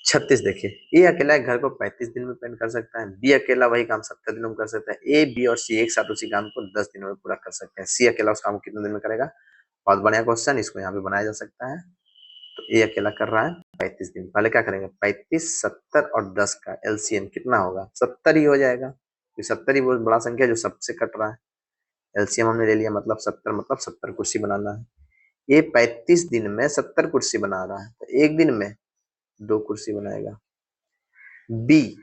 36 देखिए, ए अकेला एक घर को 35 दिन में पेंट कर सकता है, बी अकेला वही काम 70 दिनों में कर सकता है, ए बी और सी एक साथ उसी काम को 10 दिनों में पूरा कर सकते हैं, सी अकेला उस काम को कितने दिन में करेगा। बहुत बढ़िया क्वेश्चन, इसको यहाँ पे बनाया जा सकता है। तो ए अकेला कर रहा है 35 दिन, पहले क्या करेंगे, 35, 70 और 10 का एलसीएम कितना होगा, 70 ही हो जाएगा, 70 ही बहुत बड़ा संख्या जो सबसे कट रहा है। एलसीएम हमने ले लिया, मतलब 70, मतलब 70 कुर्सी बनाना है। ये 35 दिन में 70 कुर्सी बना रहा है, तो एक दिन में 2 कुर्सी बनाएगा। बी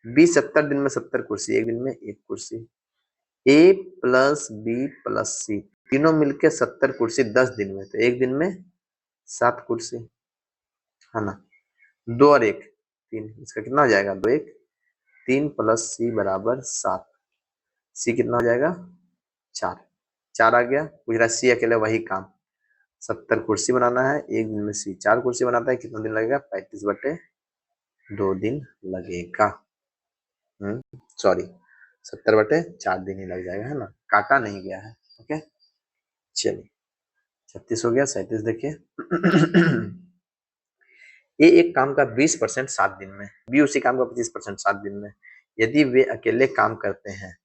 बी 70 दिन में 70 कुर्सी, एक दिन में 1 कुर्सी। ए प्लस बी प्लस सी तीनों मिलके 70 कुर्सी 10 दिन में, तो एक दिन में 7 कुर्सी, है ना। 2 और 1 3, इसका कितना हो जाएगा, 2 1 3 प्लस सी बराबर 7, सी कितना हो जाएगा 4, 4 आ गया। पूछ रहा सी अकेले वही काम 70 कुर्सी बनाना है, एक दिन में सी 4 कुर्सी बनाता है, कितना दिन लगेगा, 35/2 दिन लगेगा। सॉरी 70/4 दिन ही लग जाएगा, है ना, काटा नहीं गया है। ओके चलिए 36 हो गया। 37 देखिए। ए एक काम का 20% 7 दिन में, बी उसी काम का 25% 7 दिन में। यदि वे अकेले काम करते हैं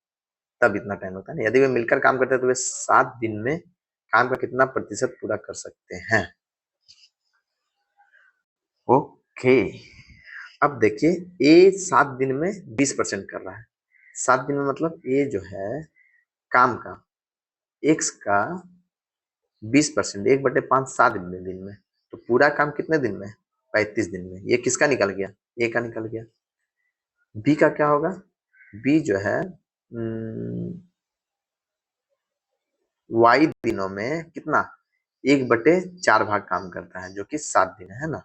तब इतना टाइम होता है ना, यदि वे मिलकर काम करते हैं तो वे 7 दिन में काम का कितना प्रतिशत पूरा कर सकते हैं। ओके अब देखिए, ए 7 दिन में 20% कर रहा है, 7 दिन में मतलब ए जो है काम का एक्स का 20%, 1/5 7 दिन में, तो पूरा काम कितने दिन में, 35 दिन में। ये किसका निकल गया, ए का निकल गया। बी का क्या होगा, बी जो है वाई दिनों में कितना, 1/4 भाग काम करता है, जो कि 7 दिन है ना।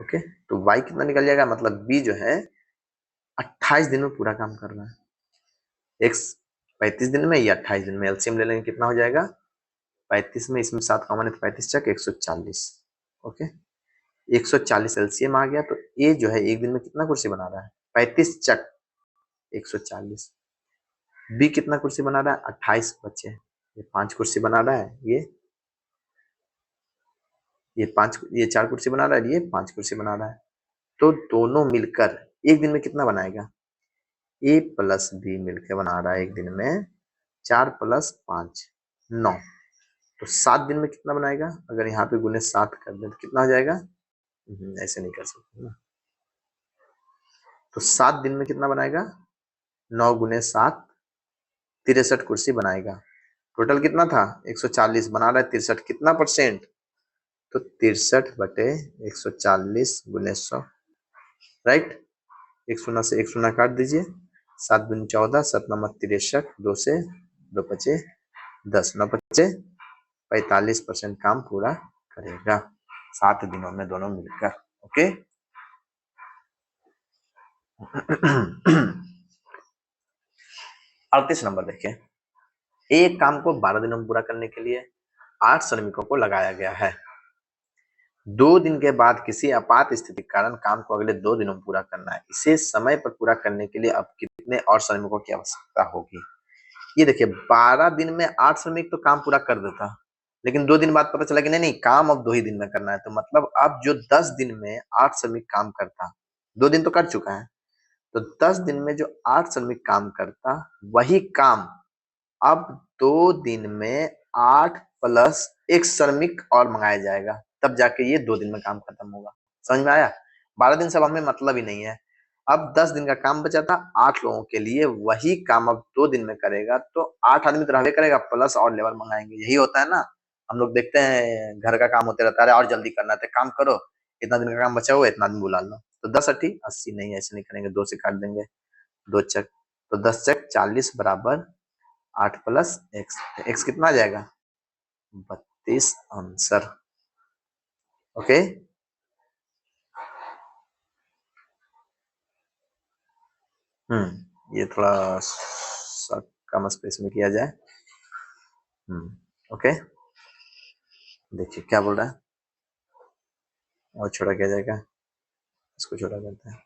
ओके तो वाई कितना निकल जाएगा, मतलब बी जो है 28 दिन में पूरा काम कर रहा है, एक्स 35 दिन में या 28 दिन में, एलसीएम ले लेंगे कितना हो जाएगा, 35 में इसमें 7 कॉमन है तो 35 चक 140। ओके 140 एलसीएम आ गया, तो ए जो है एक दिन में कितना कुर्सी बना रहा है, 35 चक 140। बी कितना कुर्सी बना रहा है, 28 बचे, ये 5 कुर्सी बना रहा है, ये 4 कुर्सी बना रहा है, ये 5 कुर्सी बना रहा है, तो दोनों मिलकर एक दिन में कितना बनाएगा, ए प्लस बी मिलकर बना रहा है एक दिन में 4 + 5 9, तो 7 दिन में कितना बनाएगा, अगर यहाँ पे गुने 7 कर दे तो कितना हो जाएगा, ऐसे नहीं कर सकते ना, तो 7 दिन में कितना बनाएगा, 9 × 7 63 कुर्सी बनाएगा। टोटल कितना था 140, बना रहा है 63, कितना परसेंट, तो 63/140 × 100, राइट। 1 शून्य से 1 शून्य काट दीजिए, 7 दूनी 14, 7 9 63, 2 से 2 पचे 10, 9 पचे 45% काम पूरा करेगा 7 दिनों में दोनों मिलकर। ओके 38 नंबर देखिए, एक काम को 12 दिनों में पूरा करने के लिए 8 श्रमिकों को लगाया गया है। 2 दिन के बाद किसी आपात स्थिति के कारण काम को अगले 2 दिनों में पूरा करना है, इसे समय पर पूरा करने के लिए अब कितने और श्रमिकों की आवश्यकता होगी। ये देखिए 12 दिन में 8 श्रमिक तो काम पूरा कर देता, लेकिन 2 दिन बाद पता चला कि नहीं नहीं काम अब 2 ही दिन में करना है, तो मतलब अब जो 10 दिन में 8 श्रमिक काम करता, 2 दिन तो कर चुका है, तो 10 दिन में जो 8 श्रमिक काम करता वही काम अब 2 दिन में 8 + 1 श्रमिक और मंगाया जाएगा, तब जाके ये 2 दिन में काम खत्म होगा। समझ में आया, 12 दिन से अब हमें मतलब ही नहीं है। अब 10 दिन का काम बचा था 8 लोगों के लिए, वही काम अब 2 दिन में करेगा, तो 8 आदमी तो रहबे करेगा, प्लस और लेबर मंगाएंगे। यही होता है ना, हम लोग देखते हैं घर का काम होते रहता है, और जल्दी करना है तो काम करो, इतना दिन का काम बचा हुआ है, इतना आदमी बुला लो, तो 10 80 80 नहीं, ऐसे नहीं करेंगे, 2 से काट देंगे, 2 चक, तो 10 चक 40 बराबर 8 + x, x कितना आ जाएगा 32 आंसर। ओके ये थोड़ा कम स्पेस में किया जाए। ओके, देखिए क्या बोल रहा है, और छोटा किया जाएगा, इसको छोटा करते हैं।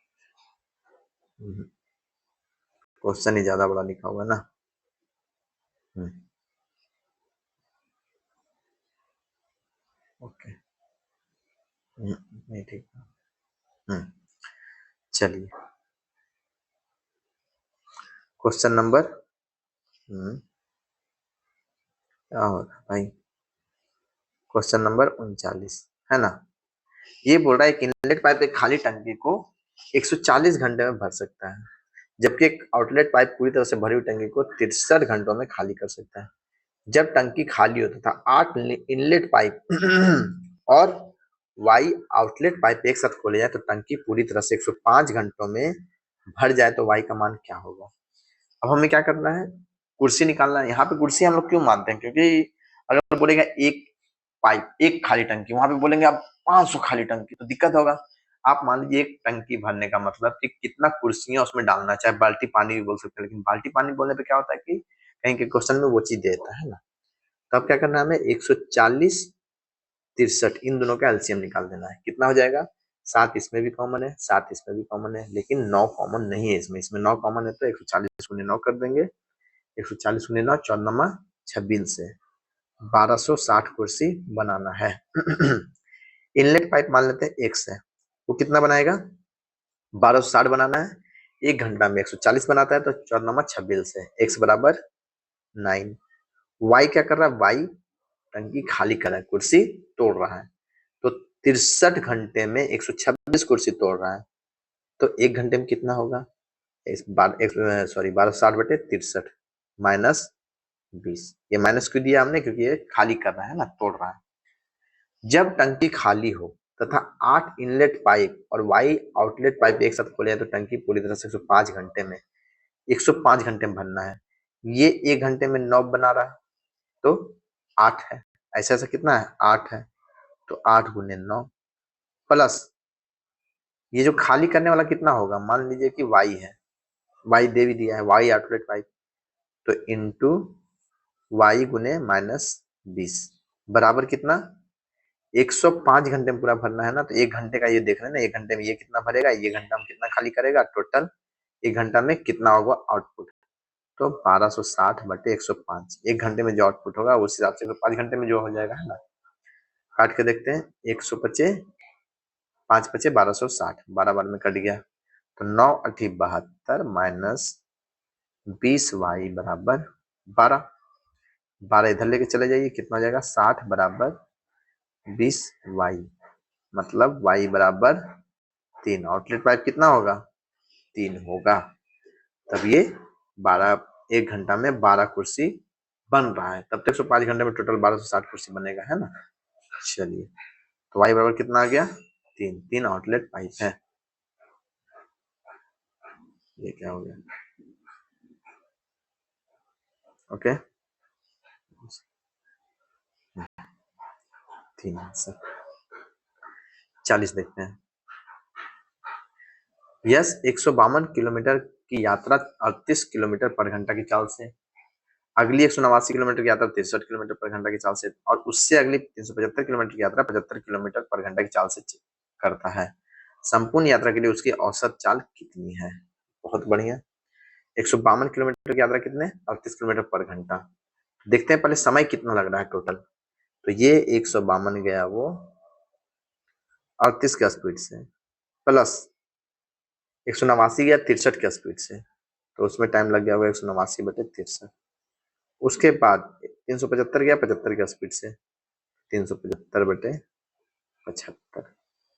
क्वेश्चन ही ज्यादा बड़ा लिखा हुआ है ना। ओके, नहीं ठीक। चलिए क्वेश्चन नंबर क्या होगा भाई, क्वेश्चन नंबर 39 है ना। ये बोल रहा है कि इनलेट पाइप एक खाली टंकी को 140 घंटे में भर सकता है, जबकि एक आउटलेट पाइप पूरी तरह से भरी हुई टंकी को 63 घंटों में खाली कर सकता है। जब टंकी खाली होता था 8 इनलेट पाइप और वाई आउटलेट पाइप एक साथ खोले जाए तो टंकी पूरी तरह से 105 घंटों में भर जाए तो वाई का मान क्या होगा। अब हमें क्या करना है, कुर्सी निकालना है। यहाँ पे कुर्सी हम लोग क्यों मानते हैं, क्योंकि अगर बोलेगा एक पाइप एक खाली टंकी, वहां पे बोलेंगे आप 500 खाली टंकी तो दिक्कत होगा। आप मान लीजिए एक टंकी भरने का मतलब कि कितना कुर्सियां उसमें डालना, चाहे बाल्टी पानी भी बोल सकते हैं, लेकिन बाल्टी पानी बोलने पे क्या होता है कि कहीं के क्वेश्चन में वो चीज देता है ना। तो अब क्या करना है हमें, 140 63 इन दोनों का एलसीएम निकाल देना है। कितना हो जाएगा, 7 इसमें भी कॉमन है, 7 इसमें भी कॉमन है, लेकिन 9 कॉमन नहीं है इसमें। इसमें 9 कॉमन है तो 140 गुने 9 कर देंगे। 140 गुने 9 14 26 से 1260 कुर्सी बनाना है। इनलेट पाइप मान लेते हैं एक्स है, वो कितना बनाएगा, 1260 बनाना है। 1 घंटा में 140 बनाता है तो 14 26 है, एक्स बराबर 9। वाई क्या कर रहा है, वाई टंकी खाली कर रहा है, कुर्सी तोड़ रहा है। तो 63 घंटे में 126 कुर्सी तोड़ रहा है, तो 1 घंटे में कितना होगा, सॉरी 1260/63 -20। ये माइनस क्यों दिया हमने, क्योंकि ये खाली कर रहा है ना, तोड़ रहा है। जब टंकी खाली हो तथा 8 इनलेट पाइप और वाई आउटलेट पाइप एक साथ खोले तो टंकी पूरी तरह से 105 घंटे में 105 घंटे में भरना है। ये 1 घंटे में 9 बना रहा है तो 8 है, ऐसा ऐसा कितना है 8 है, तो 8 गुने 9 प्लस ये जो खाली करने वाला कितना होगा, मान लीजिए कि वाई है, वाई दे भी दिया है, वाई आउटलेट पाइप, तो इंटू वाई गुने -20 बराबर कितना, 105 घंटे में पूरा भरना है ना, तो 1 घंटे का ये देख रहे हैं ना, 1 घंटे में ये कितना भरेगा, ये घंटा में कितना खाली करेगा, टोटल 1 घंटा में कितना होगा आउटपुट। तो 1260/105, 1 घंटे में जो आउटपुट होगा उस हिसाब से 5 घंटे में जो हो जाएगा है ना। काट के देखते हैं, 125 5 × 5 = 1260, 12 बार में कट गया तो 9 × 8 = 72 -20 वाई बराबर 12। 12 इधर लेके चले जाइए, कितना हो जाएगा 60 बराबर 20 वाई, मतलब वाई बराबर 3। आउटलेट पाइप कितना होगा, 3 होगा। तब ये 12 1 घंटा में 12 कुर्सी बन रहा है, तब तक 105 घंटे में टोटल 1260 कुर्सी बनेगा है ना। चलिए तो वाई बराबर कितना आ गया, 3। 3 आउटलेट पाइप है। ये क्या हो गया, ओके 3 आंसर। 40 देखते हैं। यस 152 किलोमीटर की यात्रा 38 किलोमीटर पर घंटा की चाल से, अगली 189 किलोमीटर की यात्रा 63 किलोमीटर पर घंटा की चाल से, और उससे अगली 375 किलोमीटर की यात्रा 75 किलोमीटर पर घंटा की चाल से करता है। संपूर्ण यात्रा के लिए उसकी औसत चाल कितनी है। बहुत बढ़िया। 152 किलोमीटर की यात्रा कितने, 38 किलोमीटर पर घंटा। देखते हैं पहले समय कितना लग रहा है टोटल। तो ये 152 गया वो 38 के स्पीड से, प्लस 189 गया 63 के स्पीड से, तो उसमें टाइम लग गया होगा 189/63। उसके बाद 375 गया 75 के स्पीड से, 375/75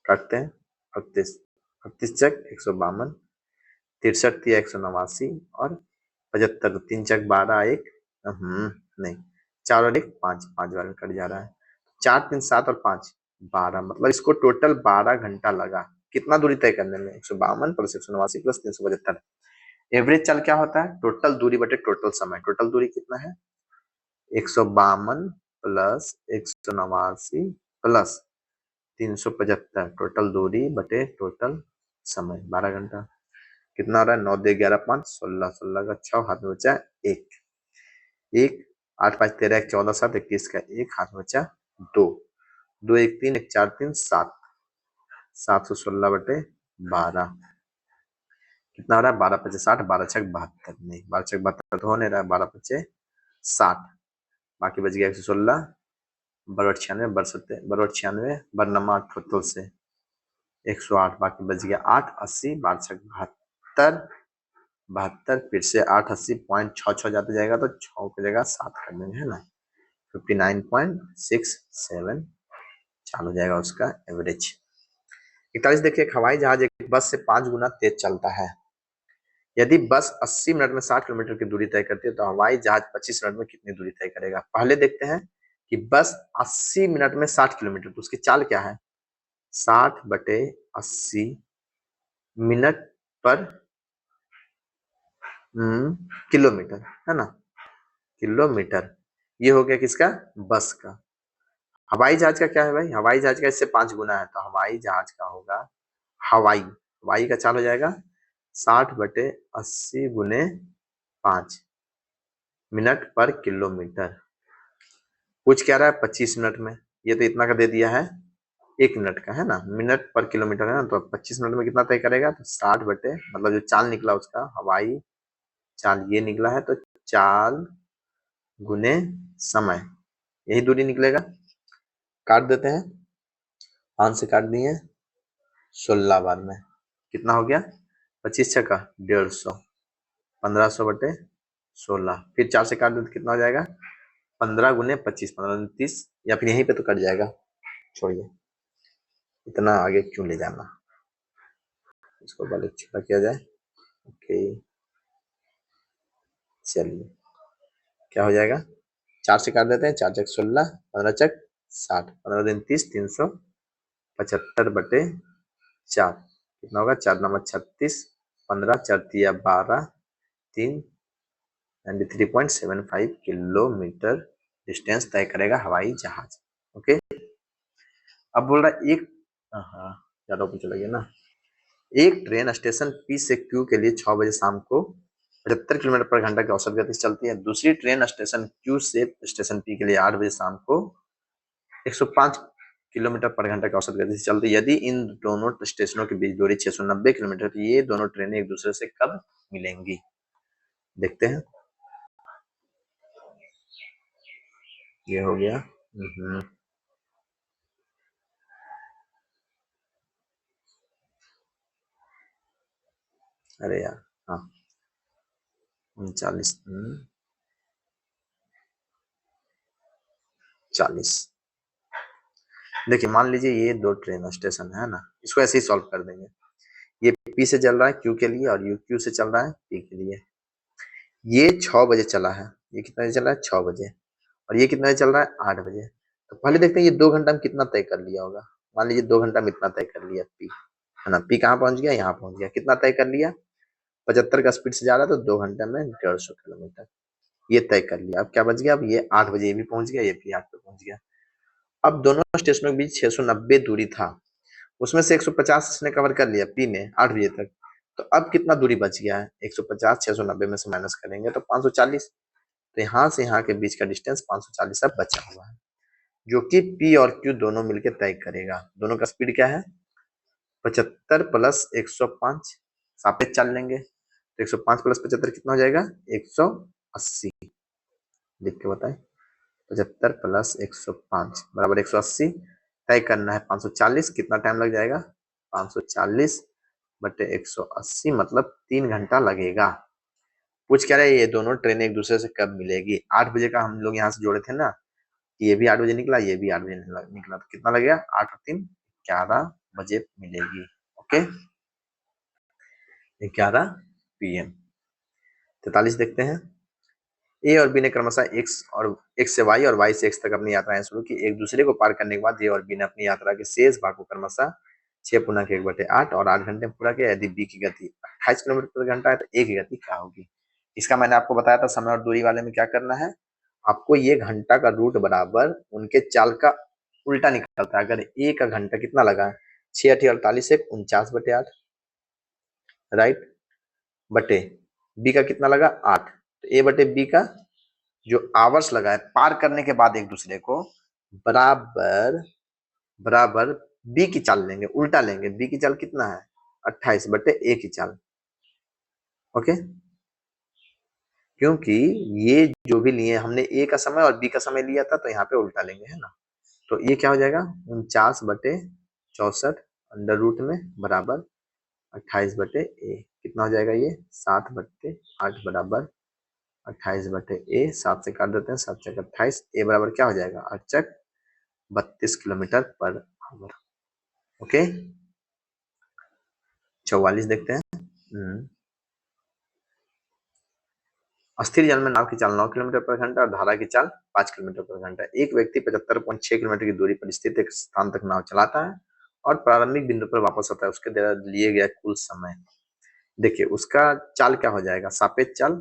काटते हैं, 38 38 चक 152, 63 दिया 189 और 75, 3 चक 12 1 नहीं 4 और 1 5, 5 बार में कट जा रहा है। 4 3 7 और 5 12, मतलब इसको टोटल 12 घंटा लगा कितना दूरी तय करने में, 152 प्लस 189 प्लस 375। एवरेज चाल क्या होता है, टोटल दूरी बटे टोटल समय। टोटल दूरी कितना है, 152 प्लस 189 प्लस 375, टोटल दूरी बटे टोटल समय 12 घंटा। कितना हो रहा है, 9 2 11 5 16, 16 का 6, हाथ में बचा 1, 1 8 5 13 1 14 7 21 का 1, हाथ में बचा 2, 2 1 3 1 4 3 7, 716/12 कितना हो रहा है, 12 5 60, 12 6 72, नहीं 12 6 72 तो हो नहीं रहा है, 12 5 60, बाकी बच गया 116, बरोबर 96, बरोबर 96, बरनमा 78 से 108, बाकी बच गया 8 80, 12 6 72, 72 फिर से 8 80.66 जाते जाएगा तो 6 की जगह 7 कर देंगे, है ना, 59.67 चालू हो जाएगा उसका एवरेज। 41 देखिए, हवाई जहाज एक बस से 5 गुना तेज चलता है। यदि बस 80 मिनट में 60 किलोमीटर की दूरी तय करती है तो हवाई जहाज 25 मिनट में कितनी दूरी तय करेगा। पहले देखते हैं कि बस 80 मिनट में 60 किलोमीटर, तो उसकी चाल क्या है, 60/80 मिनट पर किलोमीटर, है ना, किलोमीटर। ये हो गया किसका, बस का। हवाई जहाज का क्या है भाई, हवाई जहाज का इससे 5 गुना है, तो हवाई जहाज का होगा, हवाई का चाल हो जाएगा 60/80 गुने 5 मिनट पर किलोमीटर। कुछ क्या रहा है 25 मिनट में, ये तो इतना का दे दिया है 1 मिनट का, है ना, मिनट पर किलोमीटर है ना, तो 25 मिनट में कितना तय करेगा, तो 60 बटे मतलब जो चाल निकला उसका हवाई चाल ये निकला है, तो चाल गुने समय, यही दूरी निकलेगा। काट देते हैं, 5 से काट दिए, 16 बार में कितना हो गया, 25 छक्का 150, 1500/16, फिर 4 से काट दे तो कितना हो जाएगा, 15 गुने 25, 15 30, या फिर यहीं पे तो कट जाएगा, छोड़िए इतना आगे क्यों ले जाना, इसको पहले छोटा किया जाए। ओके चलिए क्या हो जाएगा, 4 से काट देते हैं, 4 चक 16, 15 चक 60, 15 दिन 30, 375/4 कितना होगा, 4 नंबर 36, 15 4 तिया 12, 3 93.75 किलोमीटर डिस्टेंस तय करेगा हवाई जहाज। ओके, अब बोल रहा है एक, हाँ ज्यादा ऊपर चला गया ना, एक ट्रेन स्टेशन पी से क्यू के लिए 6 बजे शाम को 75 किलोमीटर पर घंटा की औसत गति से चलती है। दूसरी ट्रेन स्टेशन क्यू से स्टेशन पी के लिए 8 बजे शाम को 105 किलोमीटर पर घंटा की औसत गति से चलती है। यदि इन दोनों स्टेशनों के बीच दूरी 690 किलोमीटर, तो ये दोनों ट्रेनें एक दूसरे से कब मिलेंगी, देखते हैं। ये हो गया, अरे यार, हाँ 39 40। देखिए मान लीजिए ये 2 ट्रेन स्टेशन है ना, इसको ऐसे ही सॉल्व कर देंगे। ये पी से चल रहा है क्यू के लिए और यू क्यू से चल रहा है पी के लिए। ये 6 बजे चला है, ये कितना बजे चला है 6 बजे, और ये कितना बजे चल रहा है 8 बजे। तो पहले देखते हैं ये 2 घंटा में कितना तय कर लिया होगा। मान लीजिए 2 घंटा में इतना तय कर लिया पी, है ना, पी कहाँ पहुंच गया, यहाँ पहुंच गया, कितना तय कर लिया, 75 का स्पीड से जा रहा है तो 2 घंटे में 150 किलोमीटर ये तय कर लिया। अब क्या बच गया, अब ये 8 बजे ये भी पहुंच गया, ये भी 8 पे पहुंच गया। अब दोनों स्टेशनों के बीच 690 दूरी था, उसमें से 150 इसने कवर कर लिया पी ने 8 बजे तक, तो अब कितना दूरी बच गया है, 150 690 में से माइनस करेंगे तो 540, तो यहाँ से यहाँ के बीच का डिस्टेंस 540 अब बचा हुआ है, जो कि पी और क्यू दोनों मिलकर तय करेगा। दोनों का स्पीड क्या है, 75 प्लस 105, सापेक्ष चाल लेंगे तो 105 प्लस 75 कितना हो जाएगा, 180, लिख के बताएं, 75 प्लस 105 बराबर 180, तय करना है 540, कितना टाइम लग जाएगा, 540/180 मतलब 3 घंटा लगेगा। पूछ क्या रहे, ये दोनों ट्रेनें एक दूसरे से कब मिलेगी। 8 बजे का हम लोग यहाँ से जोड़े थे ना, ये भी 8 बजे निकला, ये भी 8 बजे निकला, तो कितना लगेगा, 8 और 3 11 बजे मिलेगी। Okay 11 PM। 43 देखते हैं, ए और बी ने क्रमशः एक्स से वाई और वाई से एक्स तक अपनी यात्राएं शुरू की। एक दूसरे को पार करने के बाद ए और बी ने अपनी यात्रा के शेष भाग को क्रमशः 6×1/8 और 8 घंटे में पूरा किया। यदि बी की गति 28 किलोमीटर प्रति घंटा है तो ए की गति क्या होगी। इसका मैंने आपको बताया था समय और दूरी वाले में क्या करना है, आपको ये घंटा का रूट बराबर उनके चाल का उल्टा निकलता है। अगर ए का घंटा कितना लगा है, 6 8 48 1 49/8, राइट, बटे बी का कितना लगा 8, तो ए बटे बी का जो आवर्स लगा है पार करने के बाद एक दूसरे को, बराबर बराबर बी की चाल लेंगे, उल्टा लेंगे। बी की चाल कितना है 28 बटे ए की चाल। ओके, क्योंकि ये जो भी लिए हमने ए का समय और बी का समय लिया था, तो यहाँ पे उल्टा लेंगे, है ना। तो ये क्या हो जाएगा 49/64 अंडर रूट में बराबर 28 बटे ए। कितना हो जाएगा ये 7/8 बराबर 28 बटे ए। 7 से काट देते हैं, 7 चक 28, ए बराबर क्या हो जाएगा 8 चक 32 किलोमीटर पर आवर। ओके, 44 देखते हैं। अस्थिर जल में नाव की चाल 9 किलोमीटर पर घंटा और धारा की चाल 5 किलोमीटर पर घंटा। एक व्यक्ति 75.6 किलोमीटर की दूरी पर स्थित एक स्थान तक नाव चलाता है और प्रारंभिक बिंदु पर वापस आता है। उसके द्वारा लिए गया कुल समय, देखिए उसका चाल क्या हो जाएगा, सापेक्ष चाल,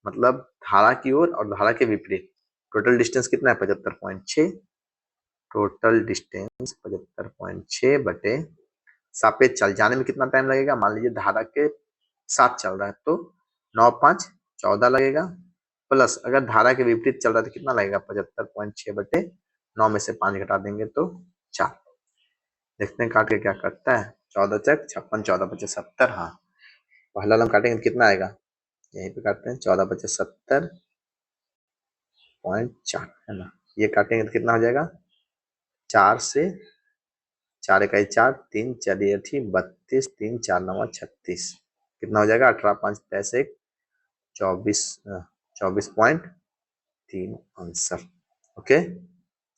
मतलब धारा की ओर और धारा के विपरीत। टोटल डिस्टेंस कितना है 75.6, टोटल डिस्टेंस 75.6 बटे सापेक्ष चाल, जाने में कितना टाइम लगेगा, मान लीजिए धारा के साथ चल रहा है तो 9 5 14 लगेगा, प्लस अगर धारा के विपरीत चल रहा है तो कितना लगेगा 75.6 बटे 9 में से 5 घटा देंगे तो 4। देखते हैं काट के क्या करता है, 14 चक 56, 14 बचे 70। हाँ, पहला लम काटेंगे तो कितना आएगा, यहीं पे काटते हैं 14 बचे 70.4, है ना। ये काटेंगे तो कितना हो जाएगा 4 से 4 इकाई 4, 3 4 32, 3 4 9 36, कितना हो जाएगा 18 5 10 1 24.3 आंसर। ओके,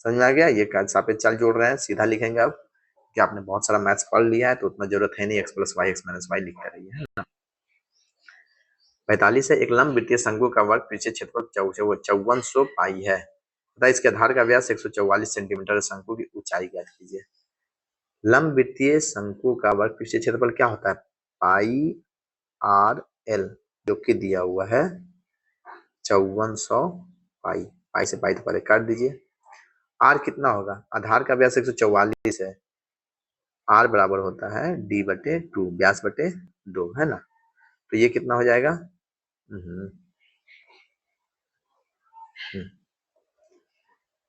समझ में आ गया। ये सापेक्ष चाल जोड़ रहे हैं, सीधा लिखेंगे अब कि आपने बहुत सारा मैथ्स पढ़ लिया है तो उतना जरूरत है नहीं, x + y x - y लिखते रहिए, है ना। 45 है, एक लंब वृत्तीय शंकु का वर्ग पृष्ठीय क्षेत्रफल 5400 पाई है तथा इसके आधार का व्यास 144 सेंटीमीटर, शंकु की ऊंचाई ज्ञात कीजिए। लंब वृत्तीय शंकु का वर्ग पृष्ठीय क्षेत्रफल क्या होता है, पाई आर एल, जो कि दिया हुआ है 5400 पाई। पाई से पाई तो पहले काट दीजिए। आर कितना होगा, आधार का व्यास 144 है, आर बराबर होता है डी बटे 2, व्यास बटे 2, है ना। तो ये कितना हो जाएगा,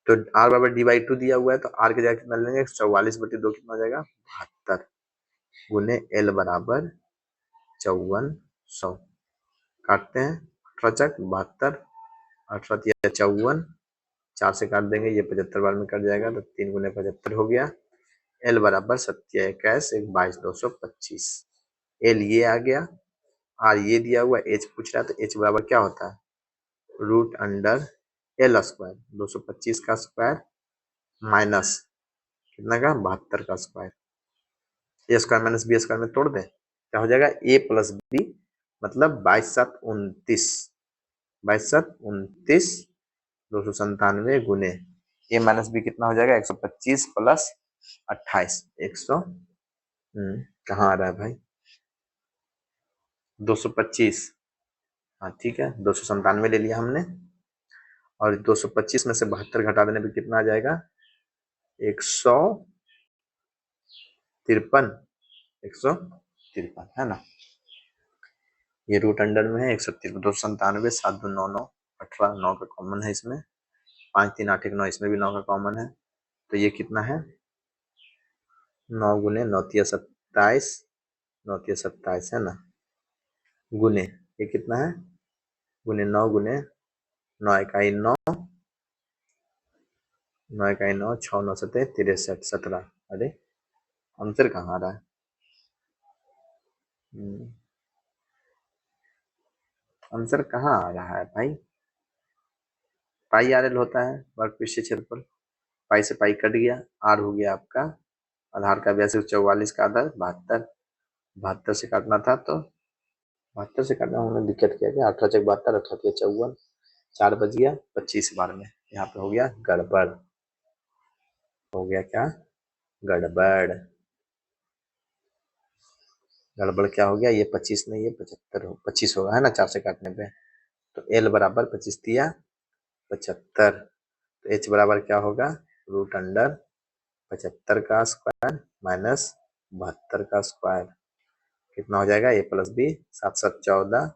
तो आर बराबर डी बाई 2 दिया हुआ है, तो आर की जगह कितना लेंगे 44 बटे 2, कितना हो जाएगा 72, गुने एल बराबर 5400। काटते हैं 18 चक 72, 18 या 54, 4 से काट देंगे, ये 75 बार में कट जाएगा, तो 3 गुने 75 हो गया। एल बराबर 7 21 1 22 225, एल ये आ गया, आर ये दिया हुआ, एच पूछ रहा है, तो एच बराबर क्या होता है रूट अंडर एल स्क्वायर, 225 का स्क्वायर माइनस कितना का 72 का स्क्वायर, ए स्क्वायर माइनस बी स्क्वायर में तोड़ दें, क्या हो जाएगा ए प्लस बी, मतलब 22 7 29, 22 7 29, 297 गुने ए माइनस बी कितना हो जाएगा 125 प्लस 28, 100 कहाँ आ रहा है भाई 225, हाँ ठीक है 297 ले लिया हमने, और 225 में से 72 घटा देने पे कितना आ जाएगा 153, 153, है ना। ये रूट अंडर में है 153, 297, 7 2 9 9 18, 9 का कॉमन है इसमें, 5 3 8 1 9, इसमें भी 9 का कॉमन है, तो ये कितना है 9 गुने 9 तिया 27, 9 तिया 27, है ना, गुने ये कितना है गुने 9 गुने 9 इकाई 9, 9 इकाई 9, 6 9 7 63 17, अरे आंसर कहाँ आ रहा है, आंसर कहाँ आ रहा है भाई, पाई आर एल होता है वर्ग पृष्ठीय क्षेत्रफल, पाई से पाई कट गया, आर हो गया आपका आधार का व्यास 44 का आधार 72, 72 से काटना था तो 72 से काटना, हमने दिक्कत किया क्या 18 चक 72, 18 54, 4 बज गया 25 बार में, यहाँ पे हो गया गड़बड़, हो गया क्या गड़बड़, गड़बड़ क्या हो गया, ये 25 नहीं ये 75 हो 25 होगा, है ना 4 से काटने पे, तो एल बराबर 25 दिया 75, तो एच बराबर क्या होगा रूट अंडर 75 का स्क्वायर माइनस 72 का स्क्वायर, कितना हो जाएगा, ए प्लस बी 7 7 14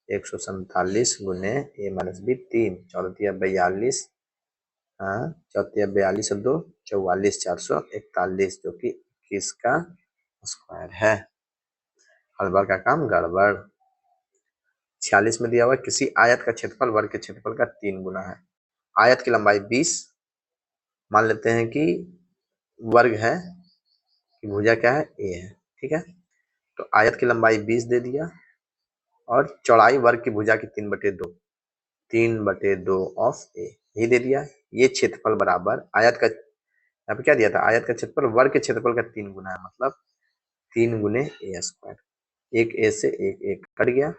147 गुने ए माइनस बी 3 14 42 हाँ 14 42 और 2 44 441 जो कि 21 का स्क्वायर है। हर बार का काम गड़बड़। 46 में दिया हुआ किसी आयत का क्षेत्रफल वर्ग के क्षेत्रफल का 3 गुना है। आयत की लंबाई 20 मान लेते हैं कि वर्ग है कि भुजा क्या है, ए है, ठीक है। तो आयत की लंबाई 20 दे दिया और चौड़ाई वर्ग की भुजा की 3/2 3/2 ऑफ ए यही दे दिया। ये क्षेत्रफल बराबर आयत का, यहाँ पे क्या दिया था, आयत का क्षेत्रफल वर्ग के क्षेत्रफल का 3 गुना है, मतलब 3 गुने ए स्क्वायर। एक ए से एक कट गया,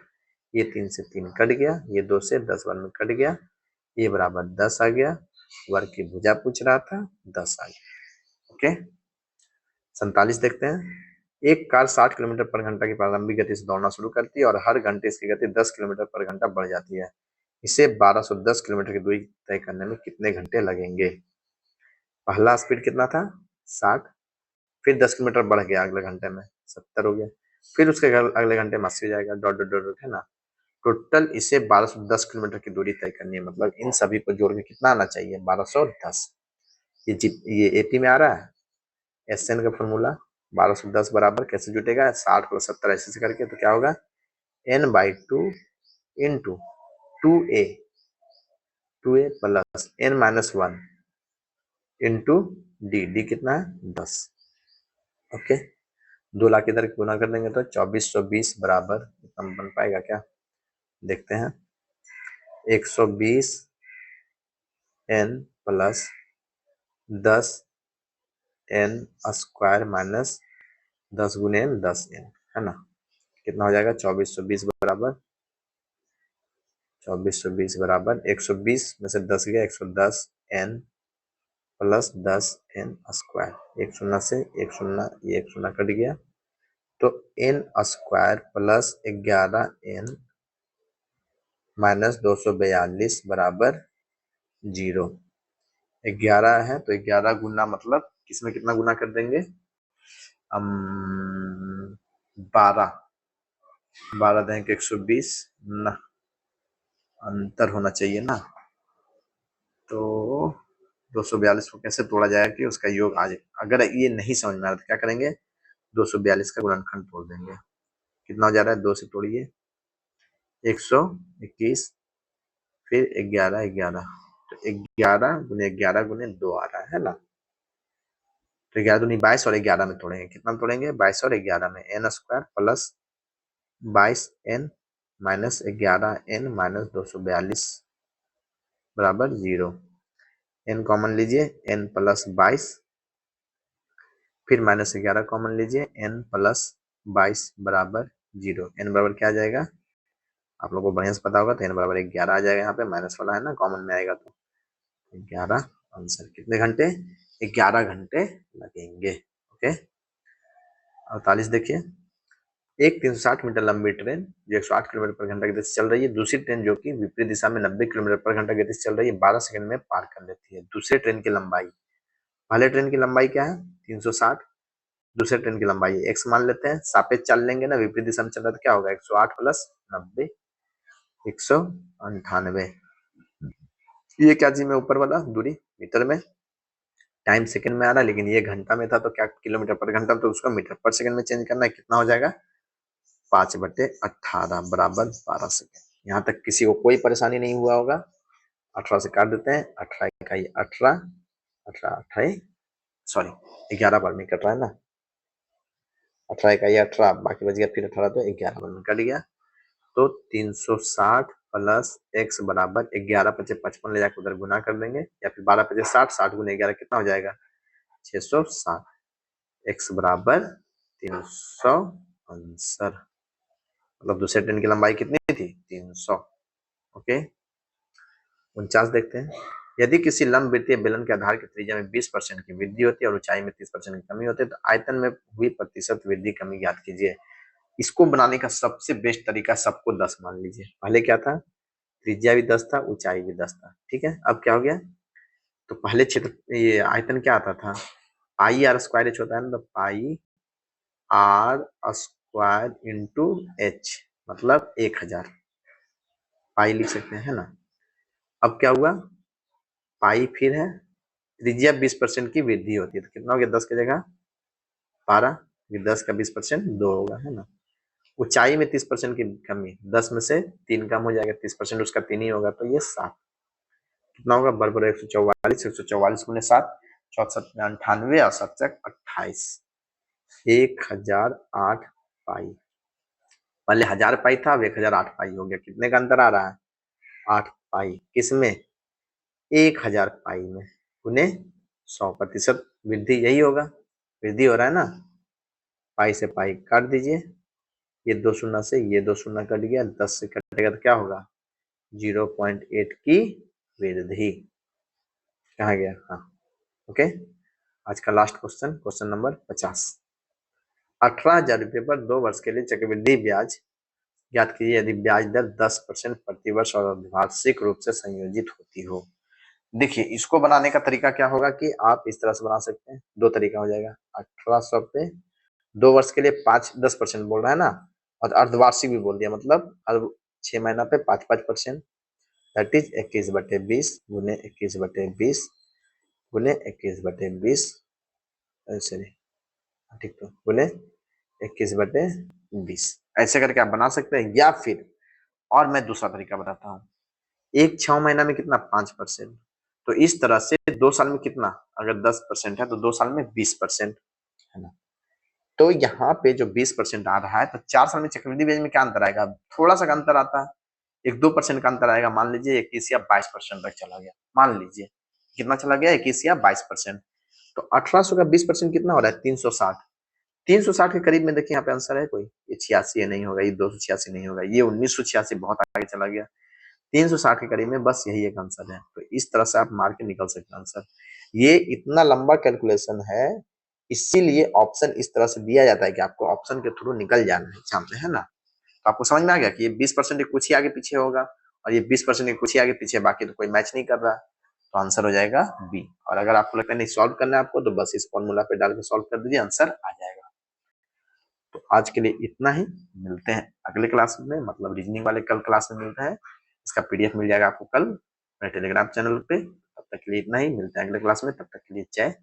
ये 3 से 3 कट गया, ये 2 से 10 वर्ग में कट गया, ये बराबर 10 आ गया। वर्ग की भुजा पूछ रहा था, 10 आ गया। ओके 47 देखते हैं। एक कार 60 किलोमीटर पर घंटा की प्रारंभिक गति से दौड़ना शुरू करती है और हर घंटे इसकी गति 10 किलोमीटर पर घंटा बढ़ जाती है। इसे 1210 किलोमीटर की दूरी तय करने में कितने घंटे लगेंगे। पहला स्पीड कितना था 60, फिर 10 किलोमीटर बढ़ गया अगले घंटे में 70 हो गया, फिर उसके अगले घंटे में 80 हो जाएगा, डॉट डॉट डॉट है ना। टोटल इसे 1210 किलोमीटर की दूरी तय करनी है, मतलब इन सभी को जोड़ के कितना आना चाहिए 1210। ये एटी में आ रहा है, एस एन का फॉर्मूला 1210 बराबर कैसे जुटेगा 60 + 70 ऐसे से करके, तो क्या होगा n/2 into 2a plus n-1 into D कितना है 10। ओके 2 लाख इधर गुना कर देंगे तो 2420 बराबर कितना बन पाएगा क्या, देखते हैं। 120 n plus 10 n square minus 10 गुने n 10 n है ना, कितना हो जाएगा 2420 बराबर 120 में से 10 गया 110 n प्लस 10 n स्क्वायर, एक शून्य से एक शून्य, ये एक शून्य कट गया, तो n square plus 11 n minus 242 बराबर 0। 11 है तो 11 गुना मतलब किसमें कितना गुना कर देंगे हम 12 देंगे 120 ना, अंतर होना चाहिए ना, तो 242 को कैसे तोड़ा जाएगा कि उसका योग आ जाए। अगर ये नहीं समझ में आ रहा तो क्या करेंगे 242 का गुणनखंड तोड़ देंगे। कितना हो जा रहा है 2 से तोड़िए 121 फिर 11 11, तो 11 गुने 2 आ रहा है ना, तो 11 दूनी 22 और 11 में तोड़ेंगे, कितना तोड़ेंगे 22 और 11 में n square plus 22n minus 11n minus 242 बराबर 0। n कॉमन लीजिए n प्लस 22 फिर माइनस 11 कॉमन लीजिए n प्लस 22 बराबर 0। n बराबर क्या आ जाएगा, आप लोगों को बढ़िया से पता होगा, तो n बराबर 11 आ जाएगा, यहाँ पे माइनस वाला है ना कॉमन में आएगा, तो 11 आंसर। कितने घंटे 11 घंटे लगेंगे। ओके 48 देखिए। एक 360 मीटर लंबी ट्रेन जो 108 किलोमीटर पर घंटा की गति से चल रही है, दूसरी ट्रेन जो कि विपरीत दिशा में 90 किलोमीटर पर घंटा की गति से चल रही है 12 सेकंड में पार कर लेती है। दूसरे ट्रेन की लंबाई, पहले ट्रेन की लंबाई क्या है 360, दूसरे ट्रेन की लंबाई x मान लेते हैं, सापेक्ष चाल लेंगे ना, विपरीत दिशा में चल रहा है तो क्या होगा 108 प्लस 90 198। ये क्या चीज में ऊपर वाला दूरी मीटर में, टाइम सेकंड में आ रहा है, लेकिन ये घंटा में था तो क्या किलोमीटर पर घंटा, तो उसको मीटर पर सेकंड में चेंज करना है, कितना हो जाएगा 5/18 बराबर 12 सेकंड। यहाँ तक किसी को कोई परेशानी नहीं हुआ होगा। 18 से काट देते हैं, 18 इकाई 18, 18 सॉरी 11 बार में कट रहा है ना, 18 इकाई 18 बाकी बच गया, फिर 18 तो 11 बार में कट गया, तो 360 प्लस x बराबर 11 × 5 = 55 ले जाकर उधर गुना कर देंगे, या फिर 12 × 5 = 60, 60 × 11 कितना हो जाएगा 660, x बराबर 300 आंसर। मतलब दूसरे ट्रेन की लंबाई कितनी थी 300। ओके 49 देखते हैं। यदि किसी लंबवृत्तीय बेलन के आधार की त्रिज्या में 20% की वृद्धि होती है और ऊंचाई में 30% की कमी होती है, तो आयतन में हुई प्रतिशत वृद्धि कमी ज्ञात कीजिए। इसको बनाने का सबसे बेस्ट तरीका सबको 10 मान लीजिए। पहले क्या था त्रिज्या भी 10 था, ऊंचाई भी 10 था, ठीक है। अब क्या हो गया, तो पहले क्षेत्र ये आयतन क्या आता था पाई r² h होता है ना, तो पाई r² स्क्वायर इंटू एच मतलब 1000 पाई लिख सकते हैं, है ना। अब क्या हुआ, पाई फिर है, त्रिज्या 20% की वृद्धि होती है, तो कितना हो गया 10 की जगह 12, 10 का 20% 2 होगा, है ना। ऊंचाई में 30% की कमी, 10 में से 3 कम हो जाएगा, 30% उसका 3 ही होगा, तो ये 7 कितना होगा बराबर 144, 144 गुने 7, 64 में 98 और 7 28, 1008 पाई। पहले 1000 पाई था, अब 1008 पाई हो गया। कितने का अंतर आ रहा है, 8 पाई। किसमें, 1000 पाई में, गुने 100% वृद्धि, यही होगा, वृद्धि हो रहा है ना। पाई से पाई काट दीजिए, ये 2 शून्य से ये 2 शून्य कट गया, 10 से कटेगा तो क्या होगा 0.8 की वृद्धि। कहा गया, हाँ ओके। आज का लास्ट क्वेश्चन, क्वेश्चन नंबर 50। 18,000 रुपये पर 2 वर्ष के लिए चक्रवृद्धि ब्याज ज्ञात कीजिए यदि ब्याज दर 10% प्रतिवर्ष और वार्षिक रूप से संयोजित होती हो। देखिए इसको बनाने का तरीका क्या होगा कि आप इस तरह से बना सकते हैं, दो तरीका हो जाएगा। 1800 पे 2 वर्ष के लिए 5-10% बोल रहा है ना, और अर्धवार्षिक भी बोल दिया, मतलब हर 6 महीना पे 5-5%, दैट इज 21/20 गुने 21/20 गुने 21/20, सॉरी ठीक, तो बोले 21/20 ऐसे करके आप बना सकते हैं। या फिर और मैं दूसरा तरीका बताता हूँ, एक 6 महीना में कितना 5%, तो इस तरह से 2 साल में कितना, अगर 10% है तो 2 साल में 20%, है ना। तो यहाँ पे जो 20% आ रहा है, तो 4 साल में चक्रवृद्धि ब्याज में क्या अंतर आएगा, थोड़ा सा का अंतर आता है, 1-2% का अंतर आएगा। मान लीजिए 21 या 22% तक चला गया, मान लीजिए कितना चला गया 21 या 22%, तो 1800 का 20% कितना हो रहा है 360, 360 के करीब में। देखिए यहाँ पे आंसर है कोई, ये 86 नहीं होगा, ये 286 नहीं होगा, ये 1986 बहुत आगे चला गया, 360 के करीब में, बस यही एक आंसर है। तो इस तरह से आप मार के निकल सकते हैं आंसर। ये इतना लंबा कैलकुलेशन है, इसीलिए ऑप्शन इस तरह से दिया जाता है कि आपको ऑप्शन के थ्रू निकल जाना है एग्जाम में, है ना। तो आपको समझ में आ गया कि ये 20% कुछ ही आगे पीछे होगा, और ये 20% कुछ ही आगे पीछे, बाकी तो कोई मैच नहीं कर रहा, तो आंसर हो जाएगा बी। और अगर आपको लगता है नहीं सॉल्व करना है आपको, तो बस इस फॉर्मूला पे डाल के सॉल्व कर दीजिए, आंसर आ जाएगा। तो आज के लिए इतना ही, मिलते हैं अगले क्लास में, मतलब रीजनिंग वाले कल क्लास में मिलते हैं। इसका पीडीएफ मिल जाएगा आपको कल मेरे टेलीग्राम चैनल पे। तब तक के लिए इतना ही, मिलते हैं अगले क्लास में, तब तक के लिए जय